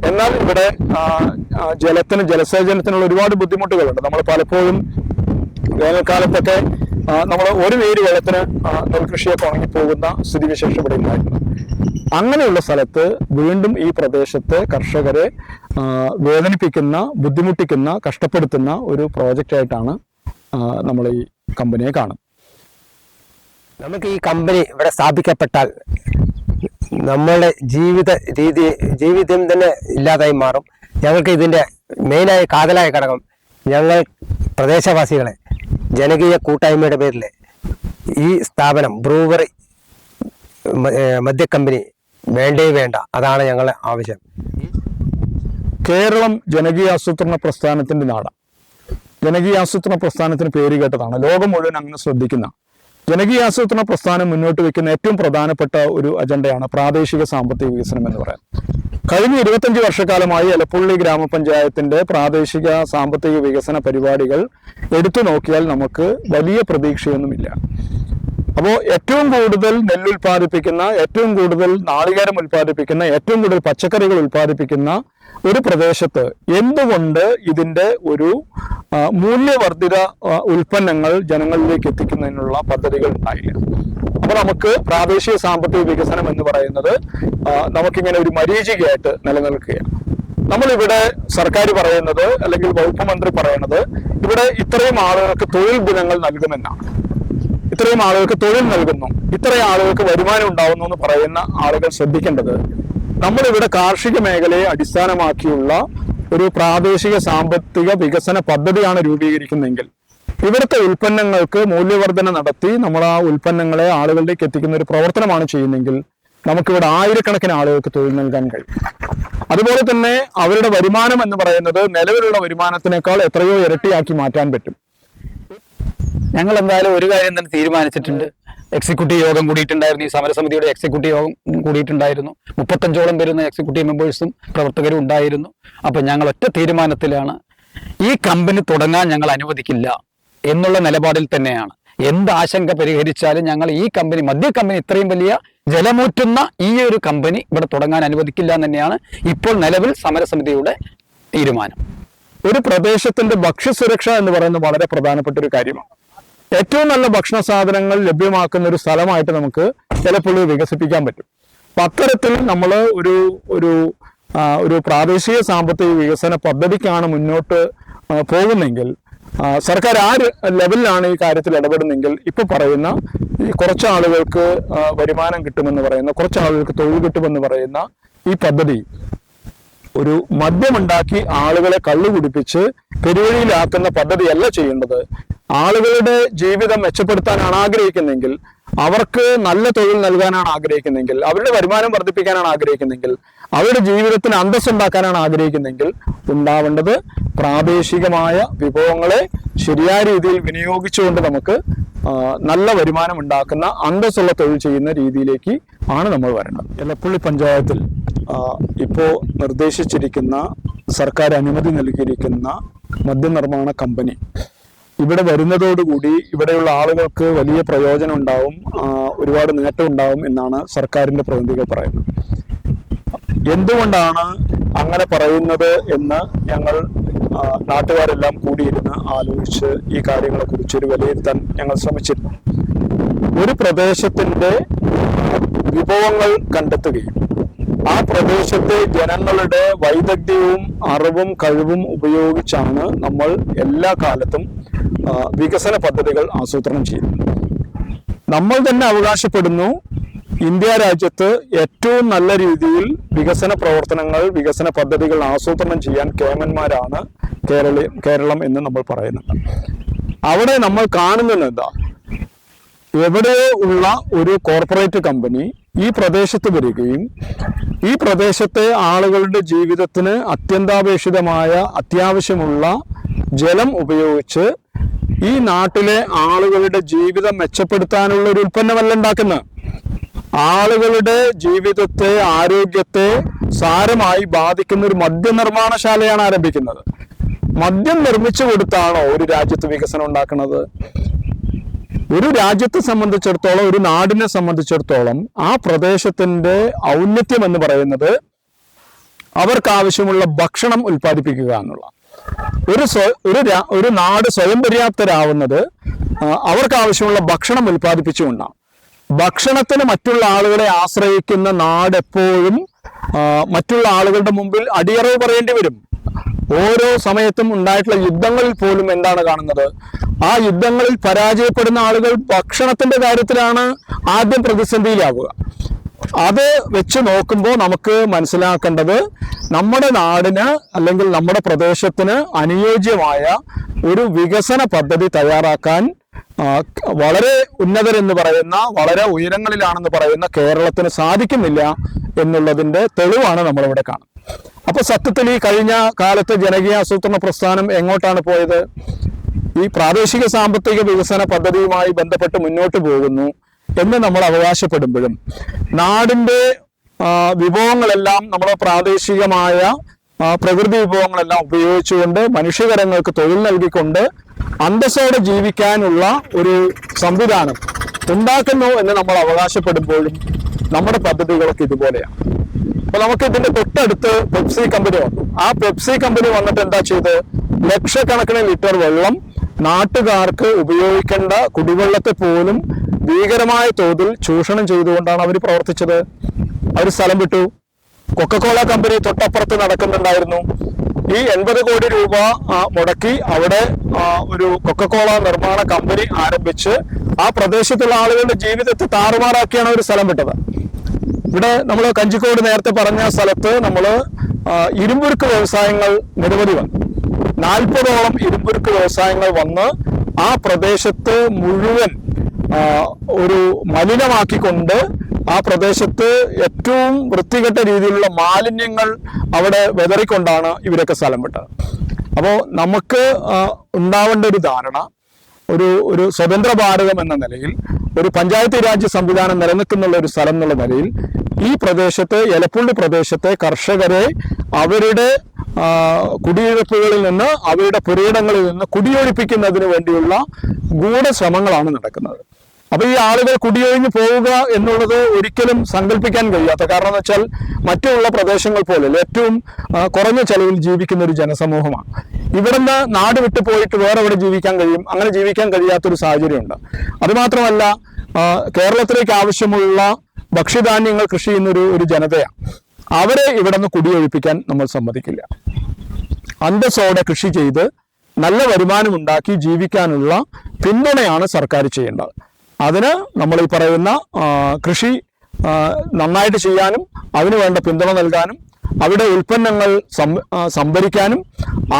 എന്നാൽ ഇവിടെ ജലസേചനത്തിനുള്ള ഒരുപാട് ബുദ്ധിമുട്ടുകളുണ്ട്. നമ്മൾ പലപ്പോഴും വേനൽക്കാലത്തൊക്കെ നമ്മൾ ഒരു നീര് വെള്ളത്തിന് നെൽകൃഷിയൊക്കെ ഉണങ്ങിപ്പോകുന്ന സ്ഥിതിവിശേഷം ഇവിടെ ഉണ്ടായിരുന്നു. അങ്ങനെയുള്ള സ്ഥലത്ത് വീണ്ടും ഈ പ്രദേശത്തെ കർഷകരെ വേദനിപ്പിക്കുന്ന, ബുദ്ധിമുട്ടിക്കുന്ന, കഷ്ടപ്പെടുത്തുന്ന ഒരു പ്രോജക്റ്റായിട്ടാണ് നമ്മൾ ഈ കമ്പനിയെ കാണുന്നത്. നമുക്ക് ഈ കമ്പനി ഇവിടെ സ്ഥാപിക്കപ്പെട്ടാൽ നമ്മളുടെ ജീവിതം തന്നെ ഇല്ലാതായി മാറും. ഞങ്ങൾക്ക് ഇതിൻ്റെ മെയിനായ കാതലായ ഘടകം ഞങ്ങൾ പ്രദേശവാസികളെ ജനകീയ കൂട്ടായ്മയുടെ പേരിൽ ഈ സ്ഥാപനം ബ്രൂവറി മദ്യ കമ്പനി വേണ്ട, അതാണ് ഞങ്ങളുടെ ആവശ്യം. കേരളം ജനകീയാസൂത്രണ പ്രസ്ഥാനത്തിന്റെ നാടാണ്. ജനകീയാസൂത്രണ പ്രസ്ഥാനത്തിന് പേര് കേട്ടതാണ്. ലോകം മുഴുവൻ അങ്ങനെ ശ്രദ്ധിക്കുന്ന ജനകീയാസൂത്രണ പ്രസ്ഥാനം മുന്നോട്ട് വയ്ക്കുന്ന ഏറ്റവും പ്രധാനപ്പെട്ട ഒരു അജണ്ടയാണ് പ്രാദേശിക സാമ്പത്തിക വികസനം എന്ന് പറയുന്നത്. കഴിഞ്ഞ 25 വർഷക്കാലമായി എലപ്പുള്ളി ഗ്രാമപഞ്ചായത്തിന്റെ പ്രാദേശിക സാമ്പത്തിക വികസന പരിപാടികൾ എടുത്തു നോക്കിയാൽ നമുക്ക് വലിയ പ്രതീക്ഷയൊന്നുമില്ല. അപ്പോൾ ഏറ്റവും കൂടുതൽ നെല്ല് ഉൽപ്പാദിപ്പിക്കുന്ന, ഏറ്റവും കൂടുതൽ നാളികേരം ഉൽപ്പാദിപ്പിക്കുന്ന, ഏറ്റവും കൂടുതൽ പച്ചക്കറികൾ ഉൽപ്പാദിപ്പിക്കുന്ന ഒരു പ്രദേശത്ത് എന്തുകൊണ്ട് ഇതിന്റെ ഒരു മൂല്യവർദ്ധിത ഉൽപ്പന്നങ്ങൾ ജനങ്ങളിലേക്ക് എത്തിക്കുന്നതിനുള്ള പദ്ധതികൾ ഉണ്ടായില്ല? അപ്പൊ നമുക്ക് പ്രാദേശിക സാമ്പത്തിക വികസനം എന്ന് പറയുന്നത് നമുക്കിങ്ങനെ ഒരു മരീചികയായിട്ട് നിലനിൽക്കുകയാണ്. നമ്മളിവിടെ സർക്കാർ പറയുന്നത്, അല്ലെങ്കിൽ വകുപ്പ് മന്ത്രി പറയുന്നത്, ഇവിടെ ഇത്രയും ആളുകൾക്ക് തൊഴിൽ ദിനങ്ങൾ നൽകുമെന്നാണ്. ഇത്രയും ആളുകൾക്ക് തൊഴിൽ നൽകുന്നു, ഇത്രയും ആളുകൾക്ക് വരുമാനം ഉണ്ടാവുന്നു എന്ന് പറയുന്ന ആളുകൾ ശ്രദ്ധിക്കേണ്ടത്, നമ്മളിവിടെ കാർഷിക മേഖലയെ അടിസ്ഥാനമാക്കിയുള്ള ഒരു പ്രാദേശിക സാമ്പത്തിക വികസന പദ്ധതിയാണ് രൂപീകരിക്കുന്നതെങ്കിൽ ഇവിടുത്തെ ഉൽപ്പന്നങ്ങൾക്ക് മൂല്യവർധന നടത്തി നമ്മൾ ആ ഉൽപ്പന്നങ്ങളെ ആളുകളിലേക്ക് എത്തിക്കുന്ന ഒരു പ്രവർത്തനമാണ് ചെയ്യുന്നതെങ്കിൽ നമുക്കിവിടെ ആയിരക്കണക്കിന് ആളുകൾക്ക് തൊഴിൽ നൽകാൻ കഴിയും. അതുപോലെ തന്നെ അവരുടെ വരുമാനം എന്ന് പറയുന്നത് നിലവിലുള്ള വരുമാനത്തിനേക്കാൾ എത്രയോ ഇരട്ടിയാക്കി മാറ്റാൻ പറ്റും. ഞങ്ങൾ എന്തായാലും ഒരു കാര്യം തന്നെ തീരുമാനിച്ചിട്ടുണ്ട്. എക്സിക്യൂട്ടീവ് യോഗം കൂടിയിട്ടുണ്ടായിരുന്നു. ഈ സമരസമിതിയുടെ എക്സിക്യൂട്ടീവ് യോഗം കൂടിയിട്ടുണ്ടായിരുന്നു. 35ഓളം വരുന്ന എക്സിക്യൂട്ടീവ് മെമ്പേഴ്സും പ്രവർത്തകരും ഉണ്ടായിരുന്നു. അപ്പൊ ഞങ്ങൾ ഒറ്റ തീരുമാനത്തിലാണ്, ഈ കമ്പനി തുടങ്ങാൻ ഞങ്ങൾ അനുവദിക്കില്ല എന്നുള്ള നിലപാടിൽ തന്നെയാണ്. എന്ത് ആശങ്ക പരിഹരിച്ചാലും ഞങ്ങൾ ഈ കമ്പനി, മദ്യ കമ്പനി, ഇത്രയും വലിയ ജലമൂറ്റുന്ന ഈ ഒരു കമ്പനി ഇവിടെ തുടങ്ങാൻ അനുവദിക്കില്ല എന്ന് തന്നെയാണ് ഇപ്പോൾ നിലവിൽ സമരസമിതിയുടെ തീരുമാനം. ഒരു പ്രദേശത്തിന്റെ ഭക്ഷ്യസുരക്ഷ എന്ന് പറയുന്നത് വളരെ പ്രധാനപ്പെട്ട ഒരു കാര്യമാണ്. ഏറ്റവും നല്ല ഭക്ഷണ സാധനങ്ങൾ ലഭ്യമാക്കുന്ന ഒരു സ്ഥലമായിട്ട് നമുക്ക് എലപ്പുള്ളി വികസിപ്പിക്കാൻ പറ്റും. അപ്പൊ അത്തരത്തിൽ നമ്മൾ ഒരു പ്രാദേശിക സാമ്പത്തിക വികസന പദ്ധതിക്കാണ് മുന്നോട്ട് പോകുന്നെങ്കിൽ, സർക്കാർ ആ ലെവലിലാണ് ഈ കാര്യത്തിൽ ഇടപെടുന്നെങ്കിൽ, ഇപ്പൊ പറയുന്ന ഈ കുറച്ച് ആളുകൾക്ക് വരുമാനം കിട്ടുമെന്ന് പറയുന്ന, കുറച്ച് ആളുകൾക്ക് തൊഴിൽ കിട്ടുമെന്ന് പറയുന്ന ഈ പദ്ധതി ഒരു മദ്യമുണ്ടാക്കി ആളുകളെ കള്ളു കുടിപ്പിച്ച് പെരുവഴിയിലാക്കുന്ന പദ്ധതിയല്ല ചെയ്യേണ്ടത്. ആളുകളുടെ ജീവിതം മെച്ചപ്പെടുത്താനാണ് ആഗ്രഹിക്കുന്നെങ്കിൽ, അവർക്ക് നല്ല തൊഴിൽ നൽകാനാണ് ആഗ്രഹിക്കുന്നെങ്കിൽ, അവരുടെ വരുമാനം വർദ്ധിപ്പിക്കാനാണ് ആഗ്രഹിക്കുന്നെങ്കിൽ, അവരുടെ ജീവിതത്തിന് അന്തസ്സുണ്ടാക്കാനാണ് ആഗ്രഹിക്കുന്നെങ്കിൽ, ഉണ്ടാവേണ്ടത് പ്രാദേശികമായ വിഭവങ്ങളെ ശരിയായ രീതിയിൽ വിനിയോഗിച്ചുകൊണ്ട് നമുക്ക് നല്ല വരുമാനം ഉണ്ടാക്കുന്ന, അന്തസ്സുള്ള തൊഴിൽ ചെയ്യുന്ന രീതിയിലേക്ക് ആണ് നമ്മൾ വരേണ്ടത്. എലപ്പുള്ളി പഞ്ചായത്തിൽ ഇപ്പോൾ നിർദ്ദേശിച്ചിരിക്കുന്ന, സർക്കാർ അനുമതി നൽകിയിരിക്കുന്ന മദ്യനിർമ്മാണ കമ്പനി ഇവിടെ വരുന്നതോടുകൂടി ഇവിടെയുള്ള ആളുകൾക്ക് വലിയ പ്രയോജനം ഉണ്ടാവും, ഒരുപാട് നേട്ടം ഉണ്ടാവും എന്നാണ് സർക്കാരിന്റെ പ്രതിനിധികൾ പറയുന്നത്. എന്തുകൊണ്ടാണ് അങ്ങനെ പറയുന്നത് എന്ന് ഞങ്ങൾ നാട്ടുകാരെല്ലാം കൂടിയിരുന്ന് ആലോചിച്ച് ഈ കാര്യങ്ങളെ കുറിച്ചൊരു വിലയിരുത്താൻ ഞങ്ങൾ ശ്രമിച്ചിരുന്നു. ഒരു പ്രദേശത്തിന്റെ വിഭവങ്ങൾ കണ്ടെത്തുകയും ആ പ്രദേശത്തെ ജനങ്ങളുടെ വൈദഗ്ധ്യവും അറിവും കഴിവും ഉപയോഗിച്ചാണ് നമ്മൾ എല്ലാ കാലത്തും വികസന പദ്ധതികൾ ആസൂത്രണം ചെയ്യുന്നത്. നമ്മൾ തന്നെ അവകാശപ്പെടുന്നു, ഇന്ത്യ രാജ്യത്ത് ഏറ്റവും നല്ല രീതിയിൽ വികസന പ്രവർത്തനങ്ങൾ, വികസന പദ്ധതികൾ ആസൂത്രണം ചെയ്യാൻ കേമന്മാരാണ് കേരളം എന്ന് നമ്മൾ പറയുന്നുണ്ട്. അവിടെ നമ്മൾ കാണുന്നത് എന്താ? എവിടെയോ ഉള്ള ഒരു കോർപ്പറേറ്റ് കമ്പനി ഈ പ്രദേശത്ത് വരികയും ഈ പ്രദേശത്തെ ആളുകളുടെ ജീവിതത്തിന് അത്യന്താപേക്ഷിതമായ, അത്യാവശ്യമുള്ള ജലം ഉപയോഗിച്ച് ഈ നാട്ടിലെ ആളുകളുടെ ജീവിതം മെച്ചപ്പെടുത്താനുള്ള ഒരു ഉൽപ്പന്നമല്ല ഉണ്ടാക്കുന്നത്. ആളുകളുടെ ജീവിതത്തെ, ആരോഗ്യത്തെ സാരമായി ബാധിക്കുന്ന ഒരു മദ്യനിർമ്മാണശാലയാണ് ആരംഭിക്കുന്നത്. മദ്യം നിർമ്മിച്ചു കൊടുത്താണോ ഒരു രാജ്യത്ത് വികസനം ഉണ്ടാക്കുന്നത്? ഒരു രാജ്യത്തെ സംബന്ധിച്ചിടത്തോളം, ഒരു നാടിനെ സംബന്ധിച്ചിടത്തോളം ആ പ്രദേശത്തിന്റെ ഔന്നത്യം എന്ന് പറയുന്നത് അവർക്ക് ആവശ്യമുള്ള ഭക്ഷണം ഉൽപ്പാദിപ്പിക്കുക എന്നുള്ള. ഒരു നാട് സ്വയം പര്യാപ്തരാവുന്നത് അവർക്ക് ആവശ്യമുള്ള ഭക്ഷണം ഉൽപ്പാദിപ്പിച്ചുകൊണ്ടാണ്. ഭക്ഷണത്തിന് മറ്റുള്ള ആളുകളെ ആശ്രയിക്കുന്ന നാട് എപ്പോഴും മറ്റുള്ള ആളുകളുടെ മുമ്പിൽ അടിയറവ് പറയേണ്ടി വരും. ഓരോ സമയത്തും ഉണ്ടായിട്ടുള്ള യുദ്ധങ്ങളിൽ പോലും എന്താണ് കാണുന്നത്? ആ യുദ്ധങ്ങളിൽ പരാജയപ്പെടുന്ന ആളുകൾ ഭക്ഷണത്തിന്റെ കാര്യത്തിലാണ് ആദ്യം പ്രതിസന്ധിയിലാവുക. അത് വെച്ച് നോക്കുമ്പോൾ നമുക്ക് മനസ്സിലാക്കേണ്ടത്, നമ്മുടെ നാടിന് അല്ലെങ്കിൽ നമ്മുടെ പ്രദേശത്തിന് അനുയോജ്യമായ ഒരു വികസന പദ്ധതി തയ്യാറാക്കാൻ വളരെ ഉന്നതരെന്ന് പറയുന്ന, വളരെ ഉയരങ്ങളിലാണെന്ന് പറയുന്ന കേരളത്തിന് സാധിക്കുന്നില്ല എന്നുള്ളതിന്റെ തെളിവാണ് നമ്മളിവിടെ കാണുന്നത്. അപ്പൊ സത്യത്തിൽ ഈ കഴിഞ്ഞ കാലത്ത് ജനകീയ ആസൂത്രണ പ്രസ്ഥാനം എങ്ങോട്ടാണ് പോയത്? ഈ പ്രാദേശിക സാമ്പത്തിക വികസന പദ്ധതിയുമായി ബന്ധപ്പെട്ട് മുന്നോട്ട് പോകുന്നു എന്ന് നമ്മൾ അവകാശപ്പെടുമ്പോഴും നാടിന്റെ വിഭവങ്ങളെല്ലാം നമ്മുടെ പ്രാദേശികമായ പ്രകൃതി വിഭവങ്ങളെല്ലാം ഉപയോഗിച്ചുകൊണ്ട് മനുഷ്യകരങ്ങൾക്ക് തൊഴിൽ നൽകിക്കൊണ്ട് അന്തസ്സോടെ ജീവിക്കാനുള്ള ഒരു സംവിധാനം ഉണ്ടാക്കുന്നു എന്ന് നമ്മൾ അവകാശപ്പെടുമ്പോഴും നമ്മുടെ പദ്ധതികളൊക്കെ ഇതുപോലെയാണ്. അപ്പൊ നമുക്ക് ഇതിന്റെ തൊട്ടടുത്ത് പെപ്സി കമ്പനി വന്നു. ആ പെപ്സി കമ്പനി വന്നിട്ട് എന്താ ചെയ്ത്, ലക്ഷക്കണക്കിന് ലിറ്റർ വെള്ളം നാട്ടുകാർക്ക് ഉപയോഗിക്കേണ്ട കുടിവെള്ളത്തെ പോലും ഭീകരമായ തോതിൽ ചൂഷണം ചെയ്തുകൊണ്ടാണ് അവർ പ്രവർത്തിച്ചത്. അവർ സ്ഥലം വിട്ടു. കൊക്കക്കോള കമ്പനി തൊട്ടപ്പുറത്ത് നടക്കുന്നുണ്ടായിരുന്നു. ഈ 80 കോടി രൂപ മുടക്കി അവിടെ ഒരു കൊക്കക്കോള നിർമ്മാണ കമ്പനി ആരംഭിച്ച് ആ പ്രദേശത്തുള്ള ആളുകളുടെ ജീവിതത്തെ താറുമാറാക്കിയാണ് അവർ സ്ഥലം വിട്ടത്. ഇവിടെ നമ്മൾ കഞ്ചിക്കോട് നേരത്തെ പറഞ്ഞ സ്ഥലത്ത് നമ്മൾ ഇരുമ്പുരുക്ക് വ്യവസായങ്ങൾ നിരവധി വന്നു. 40ഓളം ഇരുമ്പുരുക്ക് വ്യവസായങ്ങൾ വന്ന് ആ പ്രദേശത്ത് മുഴുവൻ ഒരു മലിനമാക്കിക്കൊണ്ട് ആ പ്രദേശത്ത് ഏറ്റവും വൃത്തികെട്ട രീതിയിലുള്ള മാലിന്യങ്ങൾ അവിടെ വെതറിക്കൊണ്ടാണ് ഇവരൊക്കെ സ്ഥലം വിട്ടത്. അപ്പോൾ നമുക്ക് ഉണ്ടാവേണ്ട ഒരു ധാരണ, ഒരു സ്വതന്ത്ര ഭാരതം എന്ന നിലയിൽ, ഒരു പഞ്ചായത്ത് രാജ് സംവിധാനം നിലനിൽക്കുന്നുള്ള ഒരു സ്ഥലം എന്നുള്ള നിലയിൽ ഈ പ്രദേശത്ത്, എലപ്പുള്ളി പ്രദേശത്തെ കർഷകരെ അവരുടെ കുടിയിരുപ്പുകളിൽ നിന്ന്, അവരുടെ പുരയിടങ്ങളിൽ നിന്ന് കുടിയൊഴിപ്പിക്കുന്നതിന് വേണ്ടിയുള്ള ഗൂഢശ്രമങ്ങളാണ് നടക്കുന്നത്. അപ്പൊ ഈ ആളുകൾ കുടിയൊഴിഞ്ഞു പോവുക എന്നുള്ളത് ഒരിക്കലും സങ്കല്പിക്കാൻ കഴിയാത്ത, കാരണം എന്ന് വെച്ചാൽ മറ്റുള്ള പ്രദേശങ്ങൾ പോലെ ഏറ്റവും കുറഞ്ഞ ചെലവിൽ ജീവിക്കുന്ന ഒരു ജനസമൂഹമാണ്. ഇവിടുന്ന് നാട് വിട്ടു പോയിട്ട് വേറെ എവിടെ ജീവിക്കാൻ കഴിയും? അങ്ങനെ ജീവിക്കാൻ കഴിയാത്തൊരു സാഹചര്യമുണ്ട്. അതുമാത്രമല്ല, കേരളത്തിലേക്ക് ആവശ്യമുള്ള ഭക്ഷ്യധാന്യങ്ങൾ കൃഷി ചെയ്യുന്ന ഒരു ജനതയാണ്. അവരെ ഇവിടെ നിന്ന് കുടിയൊഴിപ്പിക്കാൻ നമ്മൾ സമ്മതിക്കില്ല. അന്തസ്സോടെ കൃഷി ചെയ്ത് നല്ല വരുമാനം ഉണ്ടാക്കി ജീവിക്കാനുള്ള പിന്തുണയാണ് സർക്കാർ ചെയ്യേണ്ടത്. അതിന് നമ്മൾ ഈ പറയുന്ന കൃഷി നന്നായിട്ട് ചെയ്യാനും അതിനു വേണ്ട പിന്തുണ നൽകാനും അവിടെ ഉൽപ്പന്നങ്ങൾ സംഭരിക്കാനും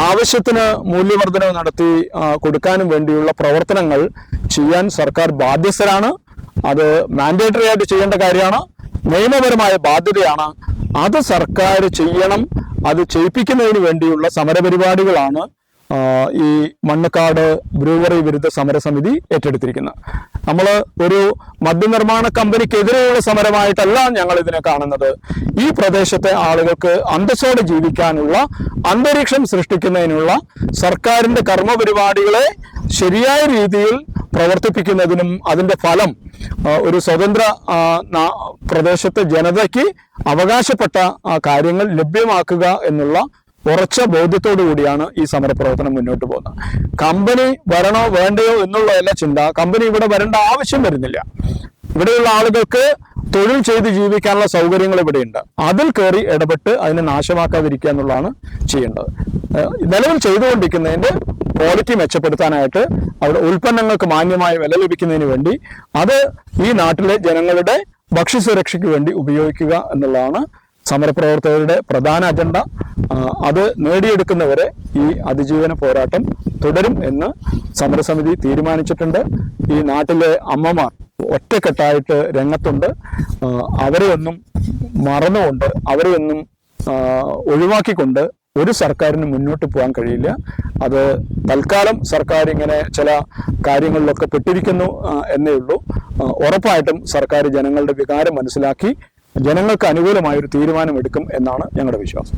ആവശ്യത്തിന് മൂല്യവർദ്ധനവ് നടത്തി കൊടുക്കാനും വേണ്ടിയുള്ള പ്രവർത്തനങ്ങൾ ചെയ്യാൻ സർക്കാർ ബാധ്യസ്ഥരാണ്. അത് മാൻഡേറ്ററി ആയിട്ട് ചെയ്യേണ്ട കാര്യമാണ്, നിയമപരമായ ബാധ്യതയാണ്. അത് സർക്കാർ ചെയ്യണം. അത് ചെയ്യിപ്പിക്കുന്നതിന് വേണ്ടിയുള്ള സമരപരിപാടികളാണ് ഈ മണ്ണക്കാട് ബ്രൂവറി വിരുദ്ധ സമരസമിതി ഏറ്റെടുത്തിരിക്കുന്നത്. നമ്മൾ ഒരു മദ്യനിർമ്മാണ കമ്പനിക്കെതിരെയുള്ള സമരമായിട്ടല്ല ഞങ്ങൾ ഇതിനെ കാണുന്നത്. ഈ പ്രദേശത്തെ ആളുകൾക്ക് അന്തസ്സോടെ ജീവിക്കാനുള്ള അന്തരീക്ഷം സൃഷ്ടിക്കുന്നതിനുള്ള സർക്കാരിന്റെ കർമ്മപരിപാടികളെ ശരിയായ രീതിയിൽ പ്രവർത്തിപ്പിക്കുന്നതിനും അതിന്റെ ഫലം ഒരു സ്വതന്ത്ര പ്രദേശത്തെ ജനതയ്ക്ക് അവകാശപ്പെട്ട കാര്യങ്ങൾ ലഭ്യമാക്കുക എന്നുള്ള ഉറച്ച ബോധ്യത്തോടു കൂടിയാണ് ഈ സമരപ്രവർത്തനം മുന്നോട്ട് പോകുന്നത്. കമ്പനി വരണോ വേണ്ടയോ എന്നുള്ളതല്ല ചിന്ത. കമ്പനി ഇവിടെ വരേണ്ട ആവശ്യം വരുന്നില്ല. ഇവിടെയുള്ള ആളുകൾക്ക് തൊഴിൽ ചെയ്ത് ജീവിക്കാനുള്ള സൗകര്യങ്ങൾ ഇവിടെയുണ്ട്. അതിൽ കയറി ഇടപെട്ട് അതിനെ നാശമാക്കാതിരിക്കുക എന്നുള്ളതാണ് ചെയ്യേണ്ടത്. നിലവിൽ ചെയ്തുകൊണ്ടിരിക്കുന്നതിന്റെ ക്വാളിറ്റി മെച്ചപ്പെടുത്താനായിട്ട് അവിടെ ഉൽപ്പന്നങ്ങൾക്ക് മാന്യമായ വില ലഭിക്കുന്നതിന് വേണ്ടി അത് ഈ നാട്ടിലെ ജനങ്ങളുടെ ഭക്ഷ്യസുരക്ഷയ്ക്ക് വേണ്ടി ഉപയോഗിക്കുക എന്നുള്ളതാണ് സമരപ്രവർത്തകരുടെ പ്രധാന അജണ്ട. അത് നേടിയെടുക്കുന്നവരെ ഈ അതിജീവന പോരാട്ടം തുടരും എന്ന് സമരസമിതി തീരുമാനിച്ചിട്ടുണ്ട്. ഈ നാട്ടിലെ അമ്മമാർ ഒറ്റക്കെട്ടായിട്ട് രംഗത്തുണ്ട്. അവരെയൊന്നും മറന്നുകൊണ്ട്, അവരെയൊന്നും ഒഴിവാക്കിക്കൊണ്ട് ഒരു സർക്കാരിന് മുന്നോട്ട് പോകാൻ കഴിയില്ല. അത് തൽക്കാലം സർക്കാർ ഇങ്ങനെ ചില കാര്യങ്ങളിലൊക്കെ പെട്ടിരിക്കുന്നു എന്നേ ഉള്ളൂ. ഉറപ്പായിട്ടും സർക്കാർ ജനങ്ങളുടെ വികാരം മനസ്സിലാക്കി ജനങ്ങൾക്ക് അനുകൂലമായൊരു തീരുമാനമെടുക്കും എന്നാണ് ഞങ്ങളുടെ വിശ്വാസം.